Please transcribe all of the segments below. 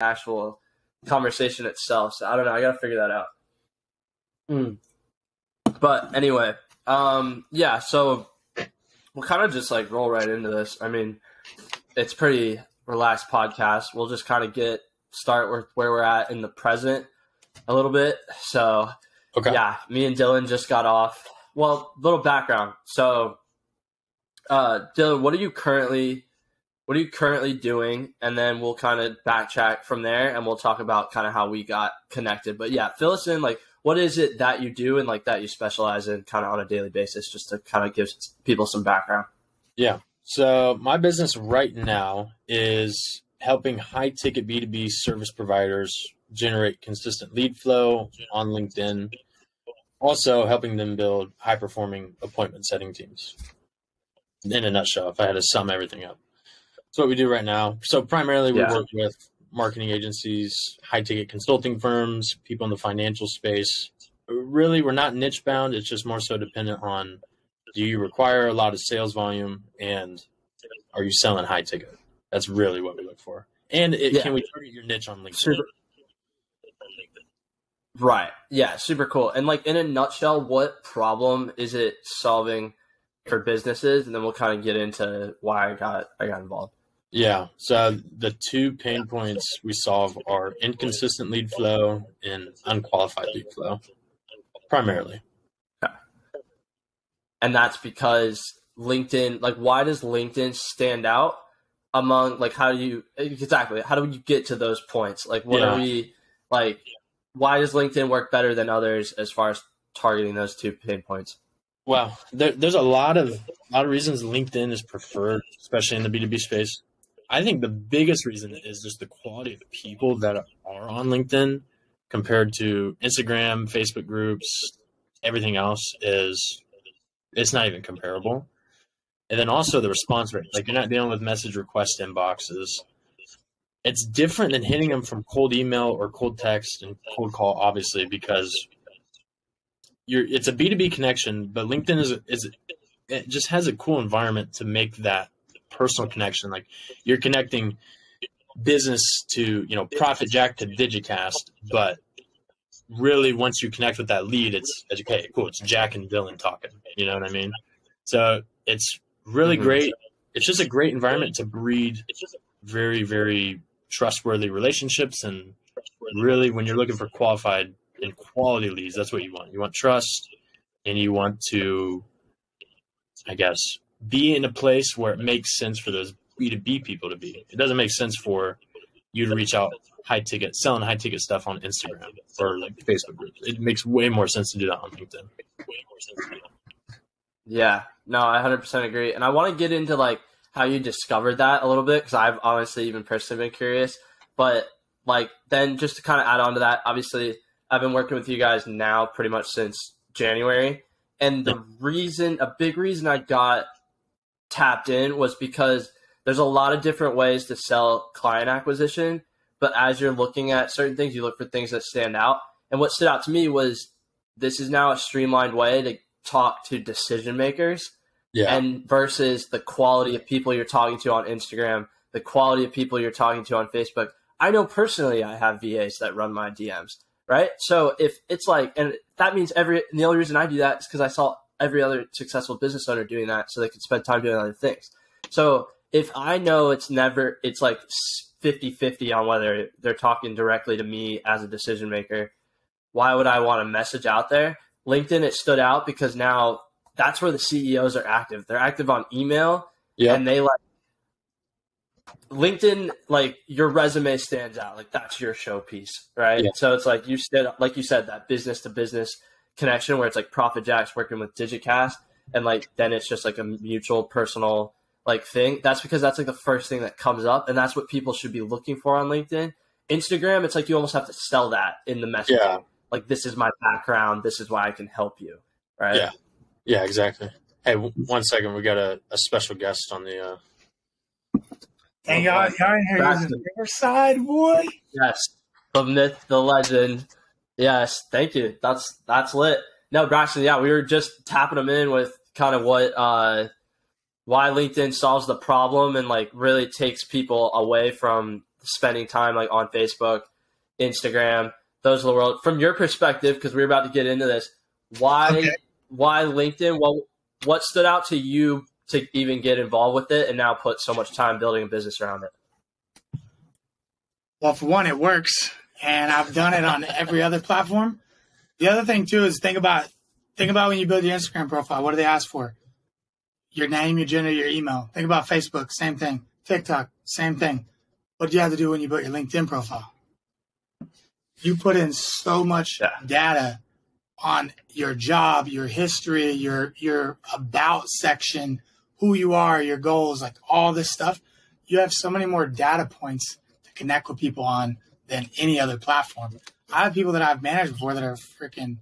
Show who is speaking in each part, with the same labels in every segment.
Speaker 1: actual conversation itself. So I don't know. I got to figure that out. But anyway, yeah, so we'll kind of just like roll right into this. I mean, it's pretty relaxed podcast. We'll just kind of start with where we're at in the present a little bit. So yeah, me and Dylan just got off. Well, little background. So Dylan, what are you currently doing? And then we'll kind of backtrack from there and we'll talk about kind of how we got connected. But yeah, fill us in, like, what is it that you do and like that you specialize in kind of on a daily basis, just to kind of give people some background?
Speaker 2: Yeah. So my business right now is helping high ticket B2B service providers generate consistent lead flow on LinkedIn. Also helping them build high performing appointment setting teams. In a nutshell, if I had to sum everything up. That's what we do right now. So primarily we work with marketing agencies, high ticket consulting firms, people in the financial space. Really, we're not niche bound. It's just more so dependent on, do you require a lot of sales volume and are you selling high ticket? That's really what we look for. And can we target your niche on LinkedIn?
Speaker 1: Right. Yeah. Super cool. And like in a nutshell, what problem is it solving for businesses? And then we'll kind of get into why I got involved.
Speaker 2: Yeah. So the two pain points we solve are inconsistent lead flow and unqualified lead flow, primarily.
Speaker 1: Okay. And that's because LinkedIn, like, why does LinkedIn stand out among, like, how do you get to those points? Like, what are we, like, why does LinkedIn work better than others as far as targeting those two pain points?
Speaker 2: Well, there's a lot of reasons LinkedIn is preferred, especially in the B2B space. I think the biggest reason is just the quality of the people that are on LinkedIn compared to Instagram, Facebook groups, everything else it's not even comparable. And then also the response rate, like you're not dealing with message request inboxes. It's different than hitting them from cold email or cold text and cold call, obviously, because it's a B2B connection, but LinkedIn it just has a cool environment to make that personal connection. Like you're connecting business to, Profit Jack to Digicast, but really once you connect with that lead, it's okay, cool. It's Jack and Dylan talking, you know what I mean? So it's really great. It's just a great environment to breed very, very trustworthy relationships. And really when you're looking for qualified and quality leads, that's what you want. You want trust and you want to, I guess, be in a place where it makes sense for those B2B people to be. It doesn't make sense for you to reach out selling high ticket stuff on Instagram or like Facebook groups. It makes way more sense to do that on LinkedIn.
Speaker 1: Yeah, no, I 100% agree. And I want to get into like how you discovered that a little bit, because I've honestly even personally been curious. But like then just to kind of add on to that, obviously I've been working with you guys now pretty much since January. And a big reason I got tapped in was because there's a lot of different ways to sell client acquisition. But as you're looking at certain things, you look for things that stand out. And what stood out to me was this is now a streamlined way to talk to decision makers. Yeah. And versus the quality of people you're talking to on Instagram, the quality of people you're talking to on Facebook. I know personally I have VAs that run my DMs, right? So if it's like, and that means and the only reason I do that is because I saw every other successful business owner doing that so they could spend time doing other things. So if I know it's like 50-50 on whether they're talking directly to me as a decision maker, why would I want to message out there? LinkedIn, it stood out because now that's where the CEOs are active. They're active on email, and they like LinkedIn, like your resume stands out. Like that's your showpiece, right? Yeah. So it's like you said, that business to business connection where it's like Profit Jack's working with Digicast, and like then it's just like a mutual personal like thing. That's because that's like the first thing that comes up, and that's what people should be looking for on LinkedIn. Instagram, it's like you almost have to sell that in the message. Yeah. Like, this is my background. This is why I can help you. Right.
Speaker 2: Yeah. Yeah, exactly. Hey, 1 second. We got a special guest on the,
Speaker 3: Hey, y'all in here using the Riverside, boy.
Speaker 1: Yes. The myth, the legend. Yes. Thank you. That's lit. No, Braxton. Yeah. We were just tapping them in with kind of what, why LinkedIn solves the problem and like really takes people away from spending time like on Facebook, Instagram, those of the world. From your perspective, because we're about to get into this, why LinkedIn? Well, what stood out to you to even get involved with it and now put so much time building a business around it?
Speaker 3: Well, for one, it works, and I've done it on every other platform. The other thing too is think about when you build your Instagram profile. What do they ask for? Your name, your gender, your email. Think about Facebook, same thing. TikTok, same thing. What do you have to do when you build your LinkedIn profile? You put in so much data on your job, your history, your about section, who you are, your goals, like all this stuff. You have so many more data points to connect with people on than any other platform. I have people that I've managed before that are freaking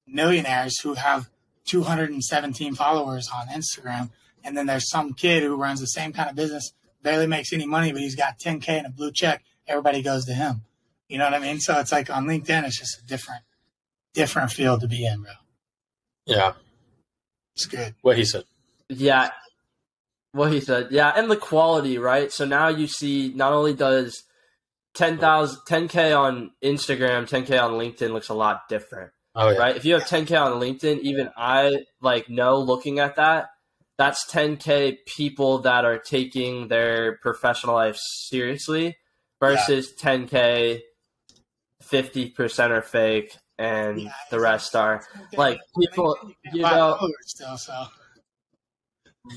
Speaker 3: millionaires who have 217 followers on Instagram. And then there's some kid who runs the same kind of business, barely makes any money, but he's got 10K and a blue check. Everybody goes to him. You know what I mean? So it's like on LinkedIn, it's just a different field to be in, bro.
Speaker 2: Yeah.
Speaker 3: It's good.
Speaker 2: What he said.
Speaker 1: Yeah. What he said. Yeah. And the quality, right? So now you see not only does 10K on Instagram, 10K on LinkedIn looks a lot different.
Speaker 2: Oh, yeah.
Speaker 1: Right? If you have 10K on LinkedIn, even I know looking at that, that's 10K people that are taking their professional life seriously versus 10K, 50% are fake and the rest are like people, you know.
Speaker 3: Still, so.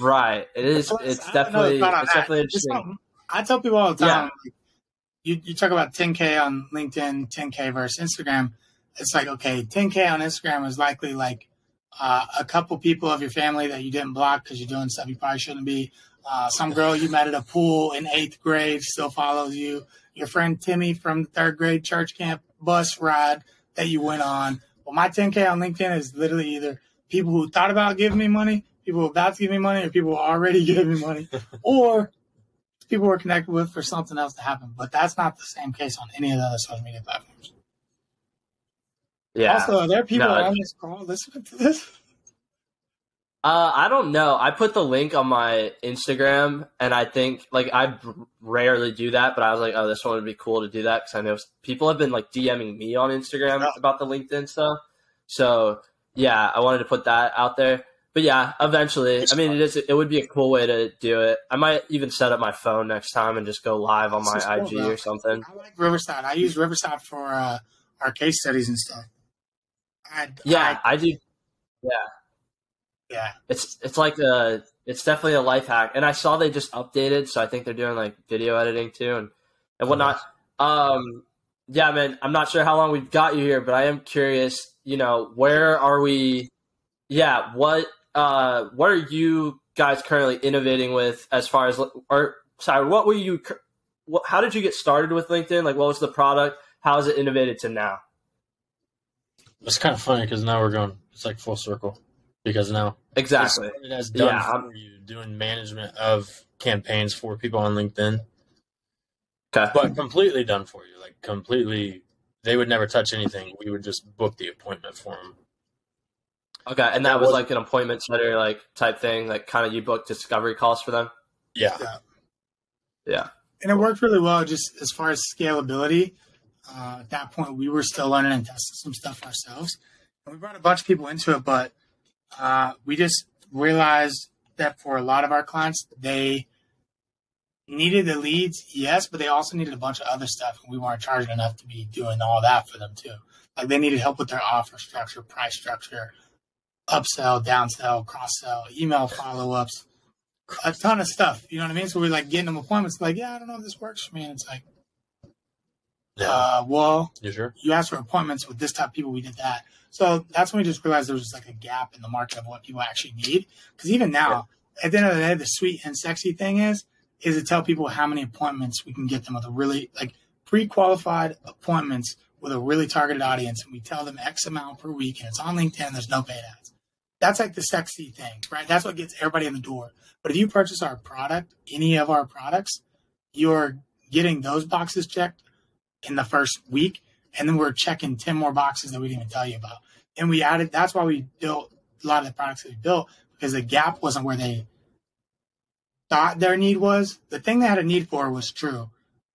Speaker 1: Right. It's definitely interesting.
Speaker 3: I tell people all the time, you talk about 10K on LinkedIn, 10K versus Instagram. It's like, okay, 10K on Instagram is likely like a couple people of your family that you didn't block because you're doing stuff you probably shouldn't be. Some girl you met at a pool in 8th grade still follows you. Your friend Timmy from the 3rd grade church camp bus ride that you went on. Well, my 10K on LinkedIn is literally either people who thought about giving me money, people who are about to give me money, or people who already gave me money, or people we're connected with for something else to happen. But that's not the same case on any of the other social media platforms.
Speaker 1: Yeah.
Speaker 3: Also, are there people on this call listening to this?
Speaker 1: I don't know. I put the link on my Instagram, and I think like I rarely do that, but I was like, oh, this one would be cool to do that because I know people have been like DMing me on Instagram about the LinkedIn stuff. So yeah, I wanted to put that out there. But yeah, eventually, I mean, it would be a cool way to do it. I might even set up my phone next time and just go live on my IG or something.
Speaker 3: I like Riverside. I use Riverside for our case studies and stuff.
Speaker 1: I do. Yeah. It's like it's definitely a life hack. And I saw they just updated, so I think they're doing like video editing too and whatnot. Yeah, man, I'm not sure how long we've got you here, but I am curious, you know, where are we? Yeah. What are you guys currently innovating with as far as, what were you, how did you get started with LinkedIn? Like, what was the product? How is it innovated to now?
Speaker 2: It's kind of funny because now it's like full circle because now
Speaker 1: exactly
Speaker 2: it has done for you doing management of campaigns for people on LinkedIn.
Speaker 1: Okay.
Speaker 2: But completely done for you, like completely, they would never touch anything. We would just book the appointment for them.
Speaker 1: Okay. And that was like an appointment setter, like type thing, like kind of you book discovery calls for them.
Speaker 2: Yeah.
Speaker 3: And it worked really well just as far as scalability. At that point, we were still learning and testing some stuff ourselves. And we brought a bunch of people into it, but we just realized that for a lot of our clients, they needed the leads, yes, but they also needed a bunch of other stuff. And we weren't charging enough to be doing all that for them too. Like they needed help with their offer structure, price structure, upsell, downsell, cross-sell, email follow-ups, a ton of stuff. You know what I mean? So we're like getting them appointments like, yeah, I don't know if this works for me. And it's like, well,
Speaker 2: you sure?
Speaker 3: You asked for appointments with this type of people. We did that. So that's when we just realized there was just like a gap in the market of what people actually need. Because even now, at the end of the day, the sweet and sexy thing is to tell people how many appointments we can get them with a really like pre-qualified appointments with a really targeted audience. And we tell them X amount per week and it's on LinkedIn and there's no paid ads. That's like the sexy thing, right? That's what gets everybody in the door. But if you purchase our product, any of our products, you're getting those boxes checked in the first week. And then we're checking 10 more boxes that we didn't even tell you about. And we added, that's why we built a lot of the products that we built, because the gap wasn't where they thought their need was. The thing they had a need for was true,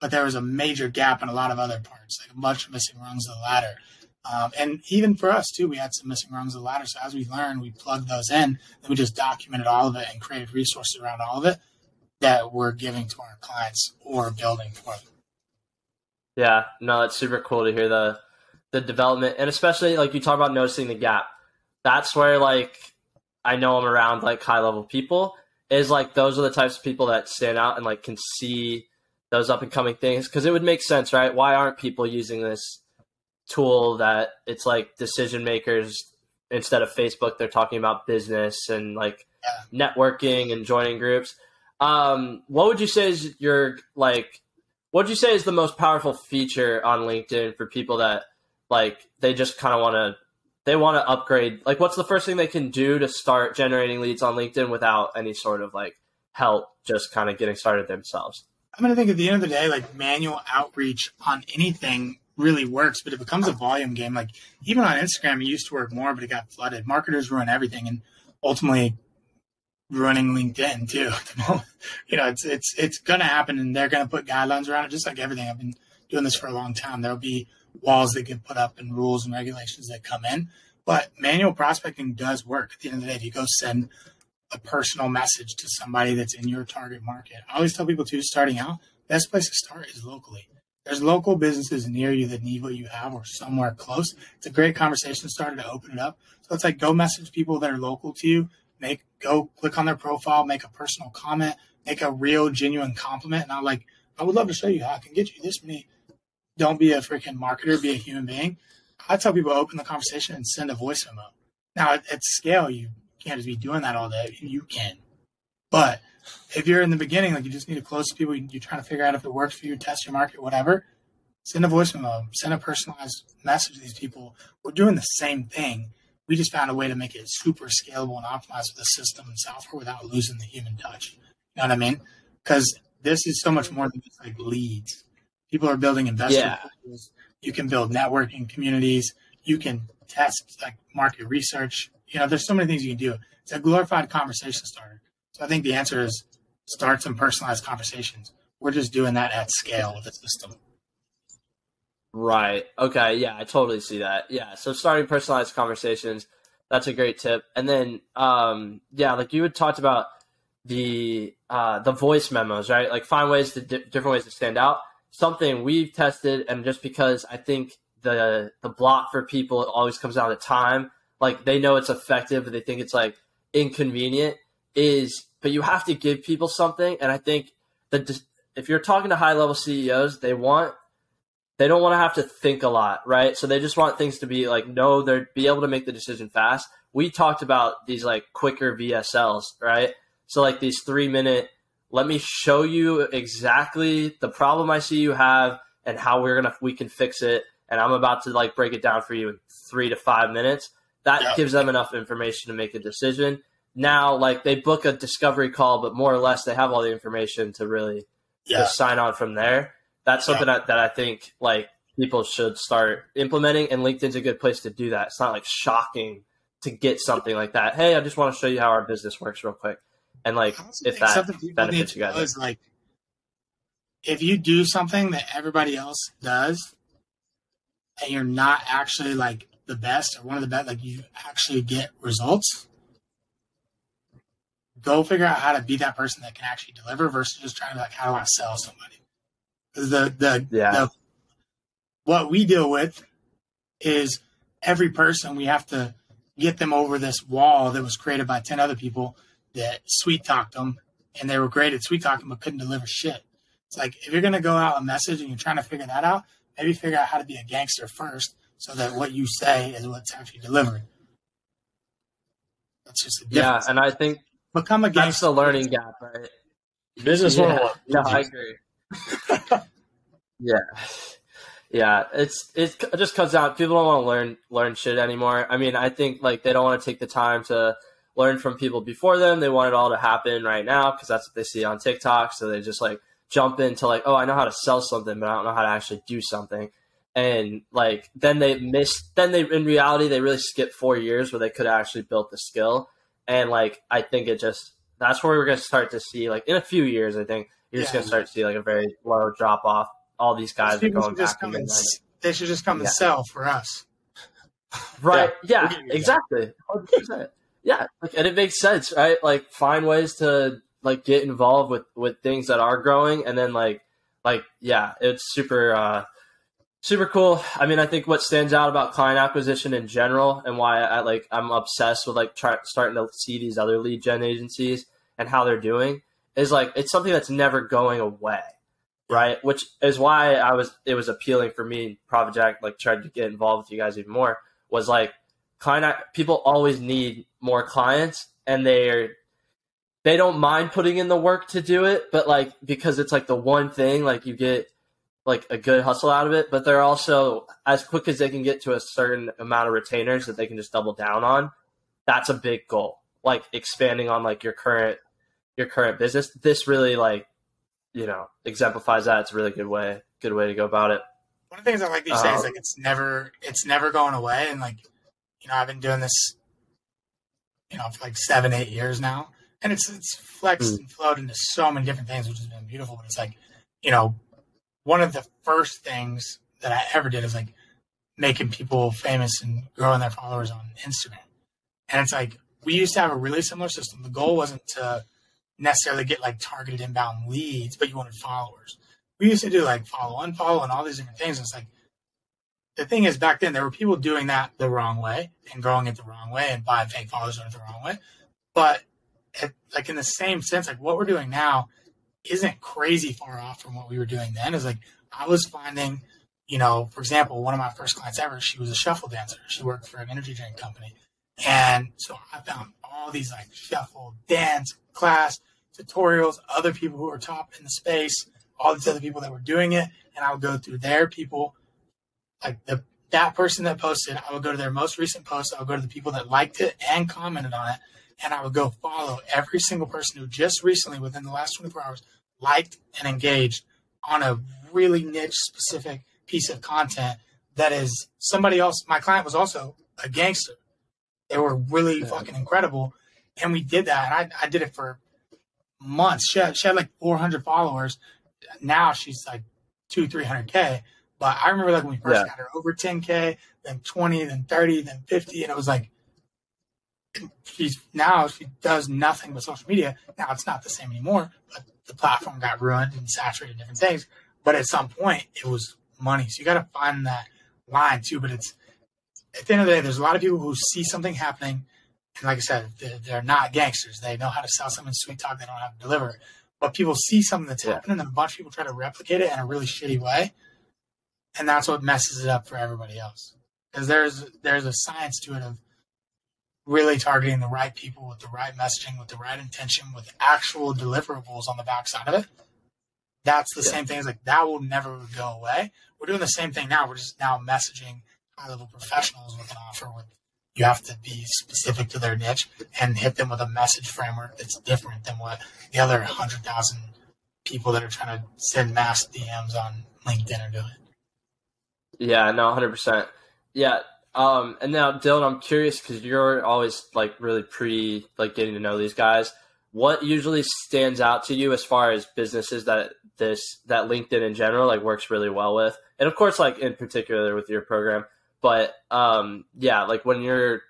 Speaker 3: but there was a major gap in a lot of other parts, like a bunch of missing rungs of the ladder. And even for us too, we had some missing rungs of the ladder. So as we learned, we plugged those in, and we just documented all of it and created resources around all of it that we're giving to our clients or building for them.
Speaker 1: Yeah, no, it's super cool to hear the development, and especially like you talk about noticing the gap. That's where like I know I'm around like high level people is like those are the types of people that stand out and like can see those up and coming things, because it would make sense, right? Why aren't people using this tool that it's like decision makers instead of Facebook? They're talking about business and like networking and joining groups. What would you say is what would you say is the most powerful feature on LinkedIn for people that like they just kind of want to upgrade? Like, what's the first thing they can do to start generating leads on LinkedIn without any sort of like help, just kind of getting started themselves?
Speaker 3: I'm going to think at the end of the day, like manual outreach on anything really works, but it becomes a volume game. Like even on Instagram, it used to work more, but it got flooded. Marketers ruin everything, and ultimately running LinkedIn too at the moment. You know, it's going to happen, and they're going to put guidelines around it, just like everything. I've been doing this for a long time. There'll be walls that get put up and rules and regulations that come in, but manual prospecting does work. At the end of the day, if you go send a personal message to somebody that's in your target market. I always tell people too, starting out, best place to start is locally. There's local businesses near you that need what you have or somewhere close. It's a great conversation starter to open it up. So it's like, go message people that are local to you, go click on their profile, make a personal comment, make a real genuine compliment. And I'm like, I would love to show you how I can get you this many. Don't be a freaking marketer, be a human being. I tell people, open the conversation and send a voice memo. Now at scale, you can't just be doing that all day. You can. But if you're in the beginning, like you just need to close to people, you're trying to figure out if it works for you, test your market, whatever, send a voice memo, send a personalized message to these people. We're doing the same thing. We just found a way to make it super scalable and optimized with the system and software without losing the human touch. You know what I mean? Because this is so much more than just like leads. People are building investor pools. You can build networking communities. You can test like market research. You know, there's so many things you can do. It's a glorified conversation starter. So I think the answer is start some personalized conversations. We're just doing that at scale with the system.
Speaker 1: Right. Okay. Yeah, I totally see that. Yeah. So starting personalized conversations, that's a great tip. And then, like you had talked about the voice memos, right? Like find ways to different ways to stand out. Something we've tested, and just because I think the block for people always comes down to time. Like they know it's effective, but they think it's like inconvenient. But you have to give people something, and I think that if you're talking to high level CEOs, they don't want to have to think a lot, right? So they just want things to be like, no, they'll be able to make the decision fast. We talked about these like quicker VSLs, right? So like these 3-minute, let me show you exactly the problem I see you have and how we can fix it. And I'm about to like break it down for you in 3 to 5 minutes. That gives them enough information to make a decision. Now, like they book a discovery call, but more or less they have all the information to really just sign on from there. That's something that I think like people should start implementing, and LinkedIn's a good place to do that. It's not like shocking to get something like that. Hey, I just want to show you how our business works real quick. And like if that benefits you guys.
Speaker 3: Is like if you do something that everybody else does and you're not actually like the best or one of the best, like you actually get results, go figure out how to be that person that can actually deliver versus just trying to like, how do I sell somebody? Because what we deal with is every person, we have to get them over this wall that was created by 10 other people that sweet talked them, and they were great at sweet talking but couldn't deliver shit. It's like if you're going to go out a message and you're trying to figure that out, maybe figure out how to be a gangster first so that what you say is what's actually delivered. That's just a difference.
Speaker 1: Yeah, and I think
Speaker 3: become a gangster.
Speaker 1: That's the learning gap, right?
Speaker 2: Business 101.
Speaker 1: Yeah, I agree. Yeah, it just comes out. People don't want to learn shit anymore. I mean, I think like they don't want to take the time to learn from people before them. They want it all to happen right now because that's what they see on TikTok. So they just like jump into like, oh, I know how to sell something, but I don't know how to actually do something. And like then in reality they really skip 4 years where they could have actually built the skill. And like I think that's where we're gonna start to see like in a few years, I think you're just gonna start to see like a very low drop off. All these guys are going back to midnight.
Speaker 3: They should just come and sell for us.
Speaker 1: Right. Yeah, exactly. 100%. Yeah. Like, and it makes sense, right? Like, find ways to like get involved with things that are growing. And then yeah, it's super cool. I mean, I think what stands out about client acquisition in general and why I'm obsessed with like starting to see these other lead gen agencies and how they're doing is like, it's something that's never going away. Right. Which is why it was appealing for me. Prophet Jack like tried to get involved with you guys even more. Was like people always need more clients, and they don't mind putting in the work to do it, but like because it's like the one thing, like you get like a good hustle out of it, but they're also as quick as they can get to a certain amount of retainers that they can just double down on. That's a big goal. Like expanding on like your current business. This really like, exemplifies that. It's a really good way to go about it.
Speaker 3: One of the things I like these days, like it's never going away. And like, I've been doing this, for like 7-8 years now, and it's flexed and flowed into so many different things, which has been beautiful. But it's like, one of the first things that I ever did is like making people famous and growing their followers on Instagram. And it's like, we used to have a really similar system. The goal wasn't to necessarily get like targeted inbound leads, but you wanted followers. We used to do like follow, unfollow, and all these different things. And it's like, the thing is, back then there were people doing that the wrong way and growing it the wrong way and buying fake followers doing it the wrong way. But like in the same sense, like what we're doing now isn't crazy far off from what we were doing then. Is like, I was finding, for example, one of my first clients ever, she was a shuffle dancer. She worked for an energy drink company. And so I found all these like shuffle, dance, class, tutorials, other people who were top in the space, all these other people that were doing it. And I would go through their people, like that person that posted, I would go to their most recent post. I would go to the people that liked it and commented on it. And I would go follow every single person who just recently, within the last 24 hours, liked and engaged on a really niche specific piece of content that is somebody else. My client was also a gangster. They were really fucking incredible. And we did that. And I did it for months. She had like 400 followers. Now she's like 300K. But I remember like when we first got her over 10K, then 20, then 30, then 50. And it was like, she does nothing but social media. Now it's not the same anymore, but the platform got ruined and saturated in different things. But at some point it was money. So you got to find that line too. But it's, at the end of the day, there's a lot of people who see something happening. And like I said, they're not gangsters. They know how to sell something sweet talk. They don't know how to deliver it. But people see something that's happening, and a bunch of people try to replicate it in a really shitty way. And that's what messes it up for everybody else. Because there's a science to it of really targeting the right people with the right messaging, with the right intention, with actual deliverables on the backside of it. That's the same thing as like, that will never go away. We're doing the same thing now. We're just now messaging high-level professionals with an offer with, you have to be specific to their niche and hit them with a message framework that's different than what the other 100,000 people that are trying to send mass DMs on LinkedIn are doing.
Speaker 1: Yeah, no, 100%. Yeah. And now, Dylan, I'm curious because you're always like really getting to know these guys. What usually stands out to you as far as businesses that LinkedIn in general like works really well with, and of course, like in particular with your program. But like when you're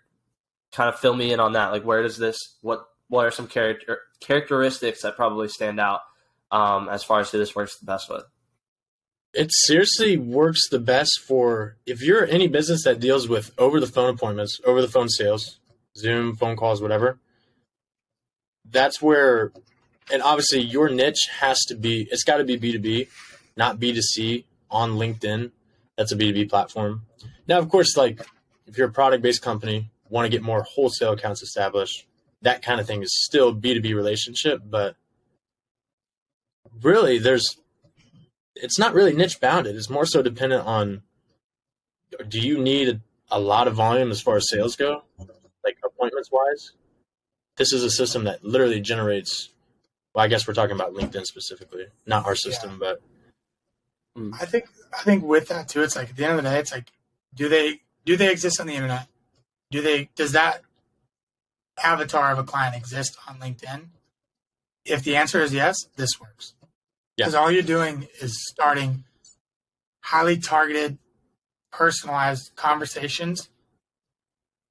Speaker 1: kind of fill me in on that, like where does this, what are some characteristics that probably stand out as far as who this works the best with?
Speaker 2: It seriously works the best for if you're any business that deals with over the phone appointments, over the phone sales, Zoom, phone calls, whatever. That's where, and obviously your niche it's got to be B2B, not B2C on LinkedIn. That's a B2B platform. Now, of course, like if you're a product-based company, want to get more wholesale accounts established, that kind of thing is still B2B relationship, but really it's not really niche bounded. It's more so dependent on, do you need a lot of volume as far as sales go, like appointments wise? This is a system that literally generates, well, I guess we're talking about LinkedIn specifically, not our system, but.
Speaker 3: I think with that too, it's like at the end of the day, it's like, do they exist on the internet? Does that avatar of a client exist on LinkedIn? If the answer is yes, this works. Because all you're doing is starting highly targeted, personalized conversations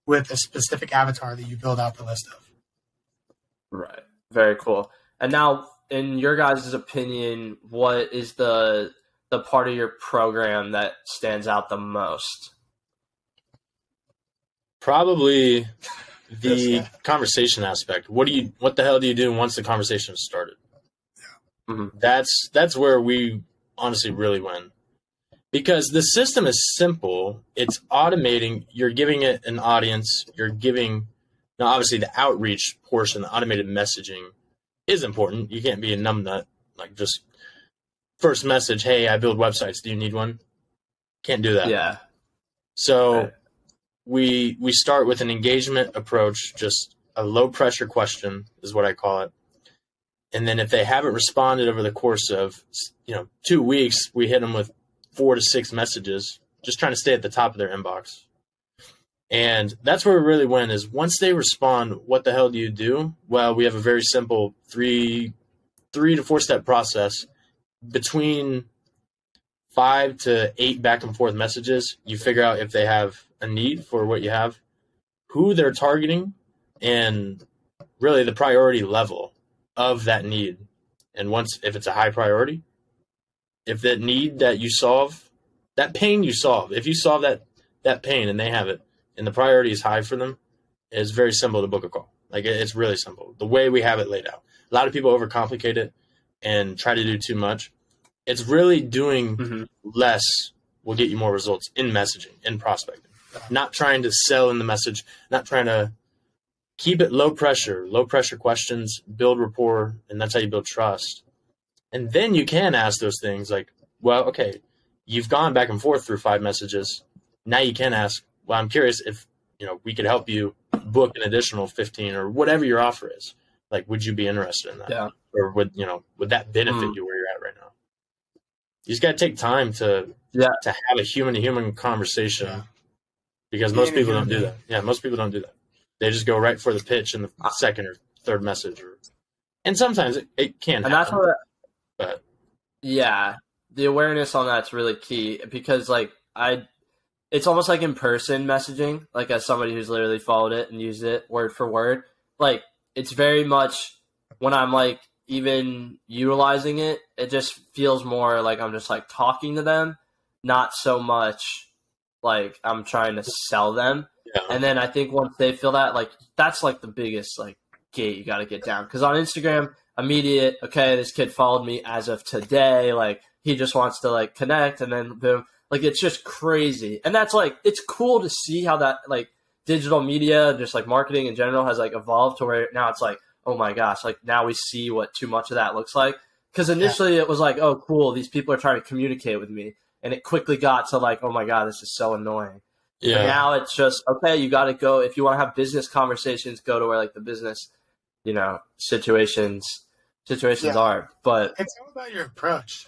Speaker 3: with a specific avatar that you build out the list of.
Speaker 1: Right. Very cool. And now, in your guys' opinion, what is the part of your program that stands out the most?
Speaker 2: Probably the conversation aspect. What the hell do you do once the conversation has started? Mm-hmm. That's where we honestly really win. Because the system is simple. It's automating. You're giving it an audience. You're giving, now obviously the outreach portion, the automated messaging is important. You can't be a numbnut, like just first message, hey, I build websites. Do you need one? Can't do that.
Speaker 1: Yeah.
Speaker 2: So we start with an engagement approach, just a low pressure question is what I call it. And then if they haven't responded over the course of 2 weeks, we hit them with 4 to 6 messages, just trying to stay at the top of their inbox. And that's where we really win is once they respond, what the hell do you do? Well, we have a very simple 3 to 4 step process. Between 5 to 8 back and forth messages, you figure out if they have a need for what you have, who they're targeting, and really the priority level of that need. And if it's a high priority, if that need that you solve, that pain you solve, if you solve that pain and they have it and the priority is high for them, it's very simple to book a call. Like it's really simple. The way we have it laid out. A lot of people overcomplicate it and try to do too much. It's really doing less will get you more results in messaging, in prospecting. Not trying to sell in the message, not trying to keep it low pressure questions, build rapport, and that's how you build trust. And then you can ask those things like, well, okay, you've gone back and forth through 5 messages. Now you can ask, well, I'm curious if, we could help you book an additional 15 or whatever your offer is. Like, would you be interested in that?
Speaker 1: Yeah.
Speaker 2: Or would that benefit you where you're at right now? You just got to take time to have a human-to-human conversation because most people don't do that. Yeah, most people don't do that. They just go right for the pitch in the second or third message. And sometimes it can happen. And that's what
Speaker 1: the awareness on that's really key because it's almost like in-person messaging, like as somebody who's literally followed it and used it word for word. Like it's very much when I'm even utilizing it, it just feels more like I'm just talking to them, not so much like I'm trying to sell them. Yeah. And then I think once they feel that, that's the biggest gate you got to get down. Because on Instagram, immediate, okay, this kid followed me as of today. He just wants to connect, and then boom. It's just crazy. And that's it's cool to see how that digital media, just marketing in general has evolved to where now it's oh my gosh, now we see what too much of that looks like. Because initially it was oh cool, these people are trying to communicate with me. And it quickly got to oh my God, this is so annoying. Yeah. And now it's just, okay, you got to go. If you want to have business conversations, go to where the business, situations are. But
Speaker 3: it's all about your approach.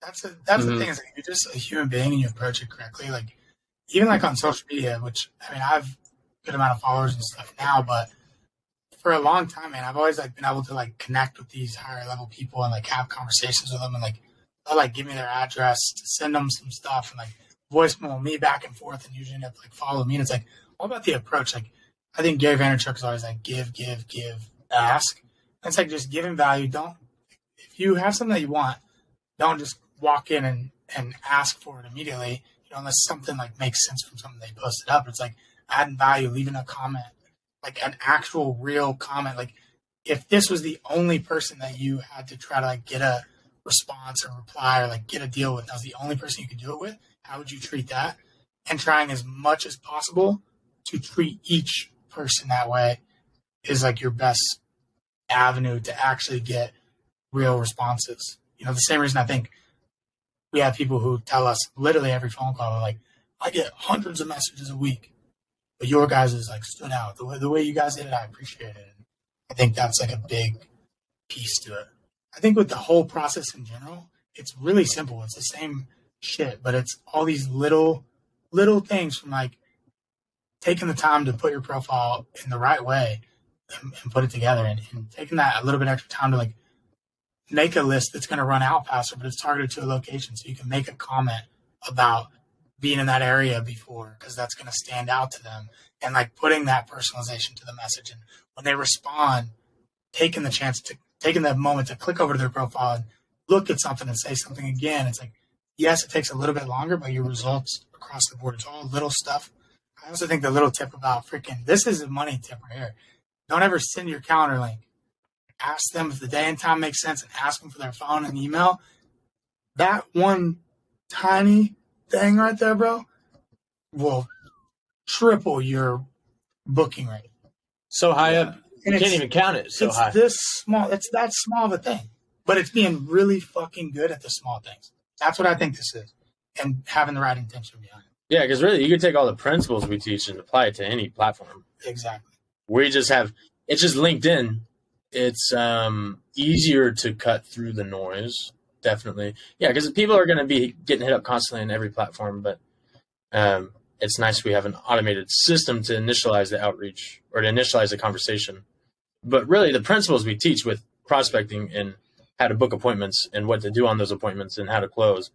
Speaker 3: That's the thing is you're just a human being and you approach it correctly. Even on social media, which I've a good amount of followers and stuff now, but for a long time, man, I've always been able to connect with these higher level people and have conversations with them and they'll give me their address to send them some stuff and voicemail me back and forth and usually end up follow me. And it's all about the approach. I think Gary Vaynerchuk is always give, ask. And it's just giving value. If you have something that you want, don't just walk in and ask for it immediately, unless something makes sense from something they posted up. It's adding value, leaving a comment, an actual real comment. If this was the only person that you had to try to get a response or reply or get a deal with, that was the only person you could do it with, how would you treat that? And trying as much as possible to treat each person that way is your best avenue to actually get real responses. The same reason I think we have people who tell us literally every phone call, I get hundreds of messages a week, but your guys is stood out. The way you guys did it, I appreciate it. And I think that's a big piece to it. I think with the whole process in general, it's really simple. It's the same shit, but it's all these little things from taking the time to put your profile in the right way and put it together and taking that a little bit extra time to make a list that's going to run out faster, but it's targeted to a location. So you can make a comment about being in that area before, because that's going to stand out to them, and like putting that personalization to the message. And when they respond, taking the moment to click over to their profile and look at something and say something again. It's like, yes, it takes a little bit longer, but your results across the board, it's all little stuff. I also think the little tip about this is a money tip right here. Don't ever send your calendar link. Ask them if the day and time makes sense, and ask them for their phone and email. That one tiny thing right there, bro, will triple your booking rate.
Speaker 2: So high up, you can't even count it. So high.
Speaker 3: It's that small of a thing, but it's being really fucking good at the small things. That's what I think this is, and having the right intention behind it.
Speaker 2: Yeah, because really, you could take all the principles we teach and apply it to any platform.
Speaker 3: Exactly.
Speaker 2: It's just LinkedIn. It's easier to cut through the noise, definitely. Yeah, because people are going to be getting hit up constantly in every platform, but it's nice we have an automated system to initialize the outreach or to initialize the conversation. But really, the principles we teach with prospecting and how to book appointments and what to do on those appointments and how to close,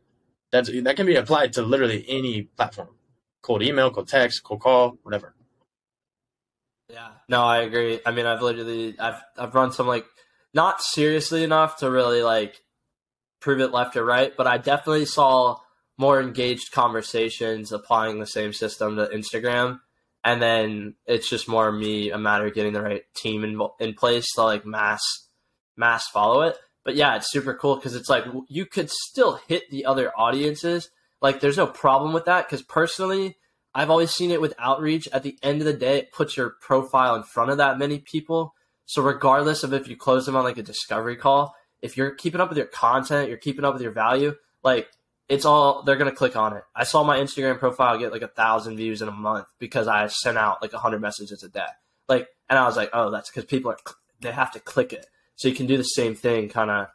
Speaker 2: that can be applied to literally any platform. Cold email, cold text, cold call, whatever.
Speaker 1: Yeah, no, I agree. I mean, I've run some, like, not seriously enough to really like prove it left or right, but I definitely saw more engaged conversations applying the same system to Instagram. And then it's just more a matter of getting the right team in place to like mass follow it. But yeah, it's super cool because it's like you could still hit the other audiences. Like there's no problem with that, because personally, I've always seen it with outreach. At the end of the day, it puts your profile in front of that many people. So regardless of if you close them on like a discovery call, if you're keeping up with your content, you're keeping up with your value, like they're going to click on it. I saw my Instagram profile get like 1,000 views in a month because I sent out like 100 messages a day. Like, and I was like, oh, that's because people they have to click it. So you can do the same thing kind of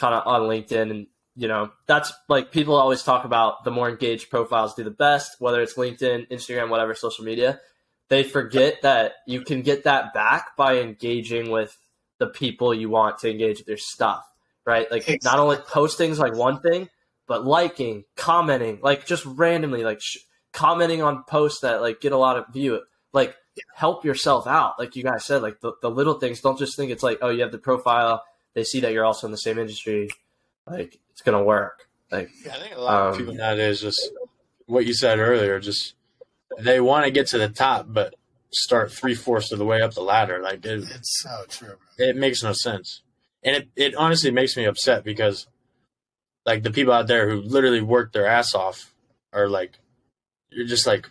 Speaker 1: on LinkedIn. And, you know, that's like people always talk about the more engaged profiles do the best, whether it's LinkedIn, Instagram, whatever, social media. They forget that you can get that back by engaging with the people you want to engage with your stuff, right? Like not only posting's like one thing, but liking, commenting, like just randomly, like commenting on posts that like get a lot of view, like help yourself out. Like you guys said, like the little things, don't just think it's like, oh, you have the profile, they see that you're also in the same industry, like it's going to work. Like,
Speaker 2: yeah, I think a lot of people nowadays, just what you said earlier, just they want to get to the top, but start 3/4 of the way up the ladder. Like
Speaker 3: it's so true.
Speaker 2: It makes no sense. And it honestly makes me upset because like the people out there who literally work their ass off are like, you're just like,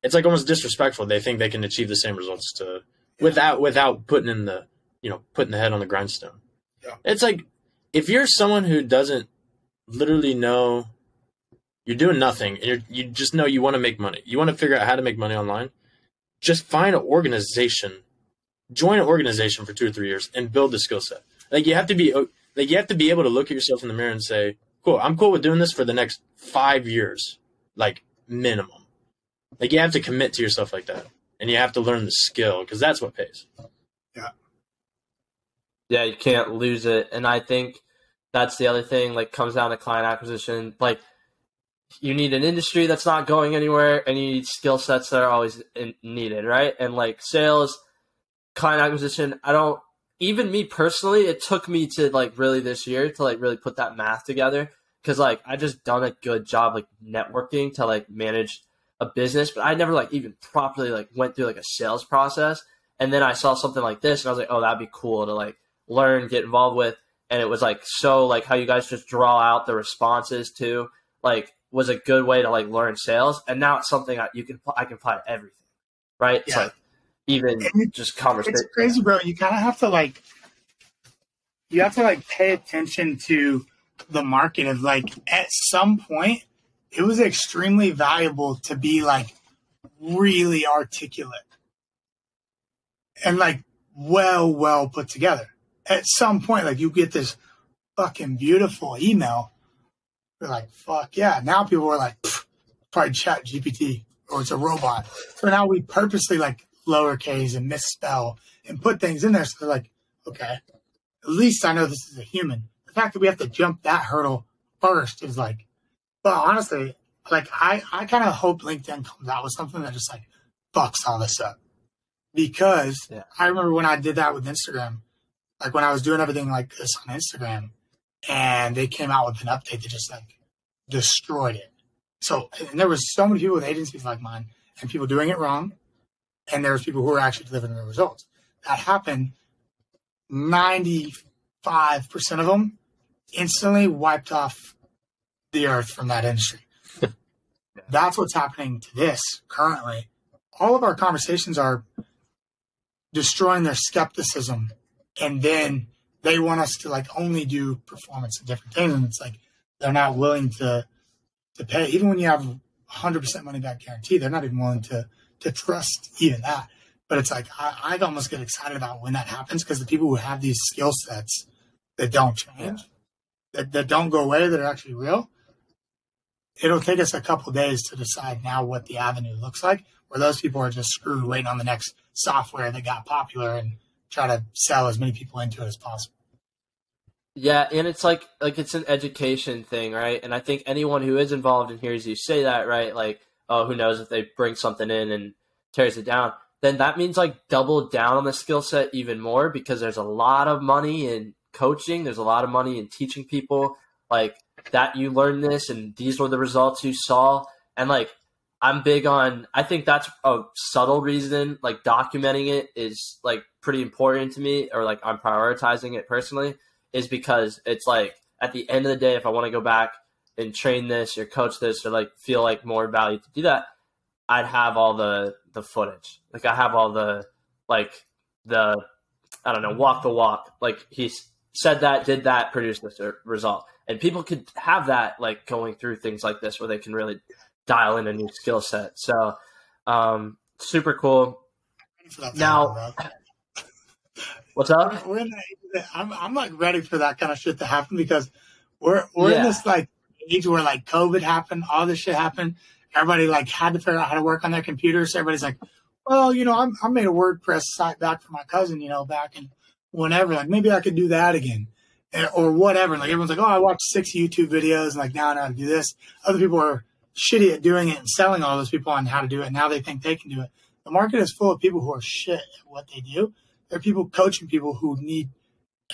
Speaker 2: it's like almost disrespectful. They think they can achieve the same results without putting the head on the grindstone. Yeah. It's like, if you're someone who doesn't literally know, you're doing nothing and you just know you want to make money. You want to figure out how to make money online. Just find an organization, join an organization for 2 or 3 years and build the skill set. Like you have to be able to look at yourself in the mirror and say, cool, I'm cool with doing this for the next 5 years, like minimum. Like you have to commit to yourself like that, and you have to learn the skill because that's what pays.
Speaker 3: Yeah.
Speaker 1: Yeah, you can't lose it. And I think that's the other thing, like comes down to client acquisition. Like you need an industry that's not going anywhere, and you need skill sets that are always needed, right? And like sales, client acquisition, even me personally, it took me to like really this year to like really put that math together, because like I just done a good job like networking to like manage a business, but I never like even properly like went through like a sales process. And then I saw something like this and I was like, oh, that'd be cool to like learn, get involved with. And it was like, so like how you guys just draw out the responses to like was a good way to like learn sales. And now it's something I can apply to everything, right? It's like even just conversation.
Speaker 3: It's crazy, bro. You kind of have to like pay attention to the market of like at some point it was extremely valuable to be like really articulate and like well put together. At some point, like you get this fucking beautiful email. You're like, fuck yeah. Now people are like, probably Chat GPT or it's a robot. So now we purposely like lowercase and misspell and put things in there. So they're like, okay, at least I know this is a human. The the fact that we have to jump that hurdle first is like, well, honestly, like I kind of hope LinkedIn comes out with something that just like fucks all this up. Because I remember when I did that with Instagram, like when I was doing everything like this on Instagram, and they came out with an update that just like destroyed it. So, and there was so many people with agencies like mine and people doing it wrong. And there was people who were actually delivering the results. That happened. 95% of them instantly wiped off the earth from that industry. That's what's happening to this currently. All of our conversations are destroying their skepticism, and then they want us to like only do performance and different things. And it's like they're not willing to pay. Even when you have 100% money back guarantee, they're not even willing to trust even that. But it's like I almost get excited about when that happens, because the people who have these skill sets that don't change, that don't go away, that are actually real, it'll take us a couple of days to decide now what the avenue looks like, where those people are just screwed waiting on the next software that got popular and try to sell as many people into it as possible.
Speaker 1: Yeah, and it's like it's an education thing, right? And I think anyone who is involved and hears you say that, right, like, oh, who knows if they bring something in and tears it down, then that means like double down on the skill set even more, because there's a lot of money in coaching. There's a lot of money in teaching people like that you learned this and these were the results you saw. And like, I'm big on, I think that's a subtle reason, like documenting it is like pretty important to me, or like I'm prioritizing it personally, is because it's like at the end of the day, if I want to go back and train this or coach this or like feel like more value to do that, I'd have all the footage. Like I have all the, I don't know, walk the walk. Like he said that, did that, produced this result. And people could have that like going through things like this where they can really dial in a new skill set. So super cool. Now, what's up?
Speaker 3: I'm like ready for that kind of shit to happen, because we're in this like age where like COVID happened, all this shit happened. Everybody like had to figure out how to work on their computers. So everybody's like, well, you know, I made a WordPress site back for my cousin, you know, back in whenever, like maybe I could do that again, or whatever. Like everyone's like, oh, I watched 6 YouTube videos and like now I know how to do this. Other people are shitty at doing it and selling all those people on how to do it. Now they think they can do it. The market is full of people who are shit at what they do. There are people coaching people who need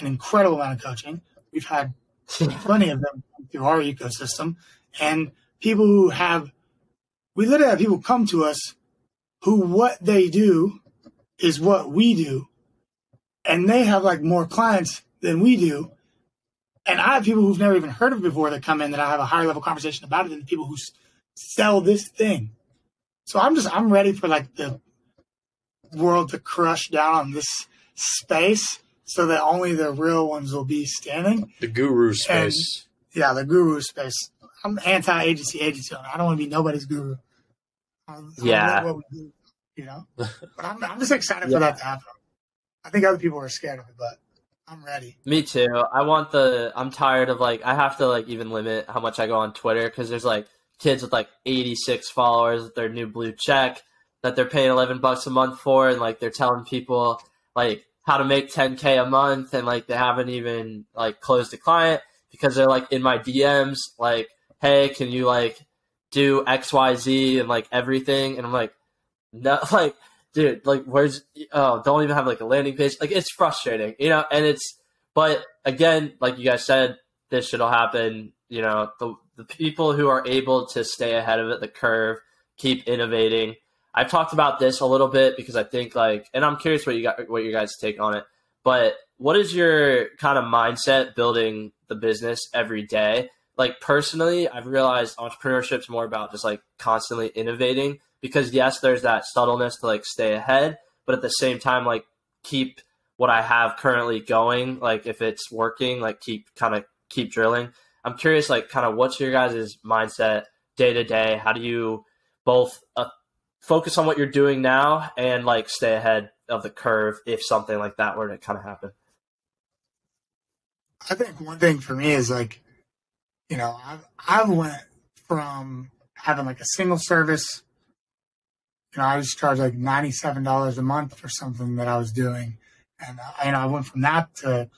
Speaker 3: an incredible amount of coaching. We've had plenty of them through our ecosystem, and people who have, we literally have people come to us who what they do is what we do, and they have like more clients than we do. And I have people who've never even heard of it before that come in that I have a higher level conversation about it than the people who sell this thing. So I'm ready for like the world to crush down on this space so that only the real ones will be standing.
Speaker 2: The guru space.
Speaker 3: And, the guru space. I'm anti-agency owner. I don't want to be nobody's guru. I what we do, you know? But I'm just excited for that to happen. I think other people are scared of it, but I'm ready.
Speaker 1: Me too. I'm tired of like, I have to like even limit how much I go on Twitter, because there's like kids with like 86 followers with their new blue check that they're paying $11 a month for, and like they're telling people like how to make 10K a month, and like they haven't even like closed a client because they're like in my DMs like, hey, can you like do XYZ and like everything? And I'm like, no, like, dude, like don't even have like a landing page. Like it's frustrating, you know? And but again, like you guys said, this should all happen. You know, the people who are able to stay ahead of it, the curve, keep innovating. I've talked about this a little bit because I think like, and I'm curious what you guys take on it, but what is your kind of mindset building the business every day? Like personally, I've realized entrepreneurship is more about just like constantly innovating, because yes, there's that subtleness to like stay ahead, but at the same time, like keep what I have currently going. Like if it's working, like keep drilling. I'm curious, like kind of what's your guys' mindset day to day? How do you both focus on what you're doing now and like stay ahead of the curve if something like that were to kind of happen?
Speaker 3: I think one thing for me is like, you know, I went from having like a single service. You know, I was charged like $97 a month for something that I was doing. And, I went from that to,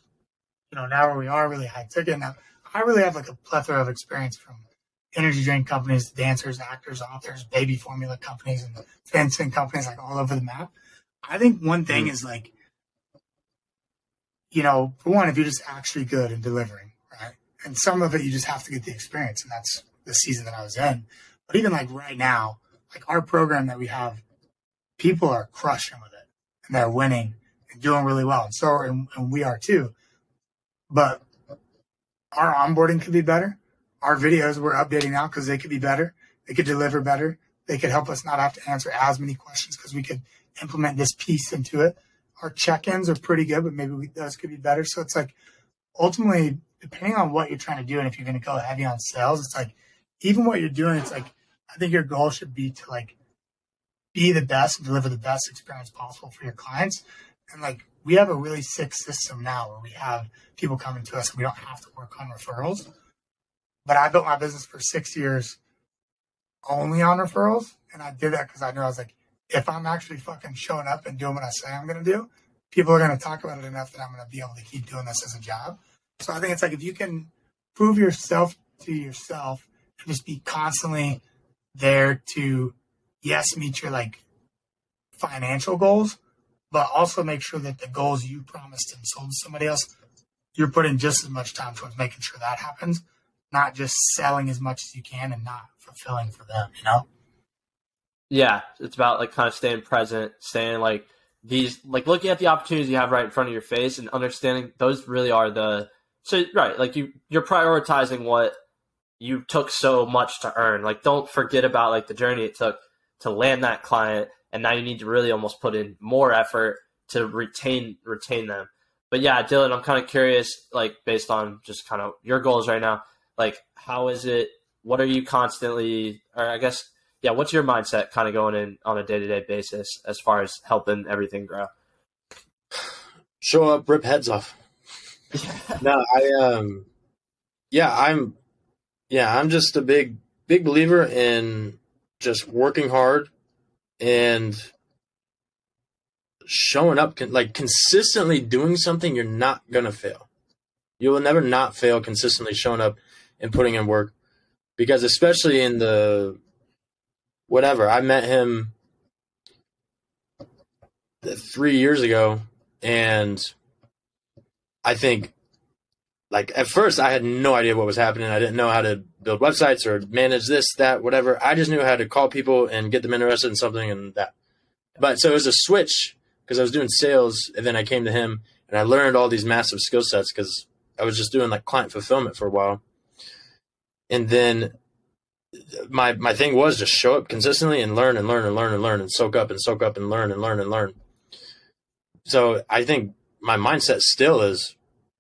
Speaker 3: now where we are really high ticket. Now, I really have like a plethora of experience from energy drink companies, dancers, actors, authors, baby formula companies, and fencing companies, like all over the map. I think one thing is like, for one, if you're just actually good in delivering, right? And some of it, you just have to get the experience. And that's the season that I was in. But even like right now, like our program that we have, people are crushing with it and they're winning and doing really well. And we are too. But our onboarding could be better. Our videos we're updating now because they could be better. They could deliver better. They could help us not have to answer as many questions because we could implement this piece into it. Our check-ins are pretty good, but maybe those could be better. So it's like, ultimately, depending on what you're trying to do, and if you're going to go heavy on sales, it's like, even what you're doing, it's like, I think your goal should be to like be the best and deliver the best experience possible for your clients. And like, we have a really sick system now where we have people coming to us and we don't have to work on referrals. But I built my business for 6 years only on referrals. And I did that because I knew, I was like, if I'm actually fucking showing up and doing what I say I'm going to do, people are going to talk about it enough that I'm going to be able to keep doing this as a job. So I think it's like, if you can prove yourself to yourself and just be constantly there to, yes, meet your like financial goals, but also make sure that the goals you promised and sold to somebody else, you're putting just as much time towards making sure that happens, not just selling as much as you can and not fulfilling for them,
Speaker 1: Yeah, it's about like kind of staying present, staying like looking at the opportunities you have right in front of your face and understanding those really are like you're prioritizing what you took so much to earn. Like, don't forget about like the journey it took to land that client, and now you need to really almost put in more effort to retain them. But yeah, Dylan, I'm kind of curious, like based on just kind of your goals right now, like how is it? What are you constantly, or I guess, yeah, what's your mindset kind of going in on a day-to-day basis as far as helping everything grow?
Speaker 2: Show up, rip heads off. No, I'm just a big believer in just working hard and showing up, like consistently doing something. You're not going to fail. You will never not fail consistently showing up and putting in work, because especially in the whatever, I met him 3 years ago, and I think like at first I had no idea what was happening. I didn't know how to build websites or manage this, that, whatever. I just knew how to call people and get them interested in something and that. But so it was a switch because I was doing sales, and then I came to him and I learned all these massive skill sets because I was just doing like client fulfillment for a while. And then my thing was just show up consistently and learn and learn and learn and learn and soak up and learn and learn and learn. So I think my mindset still is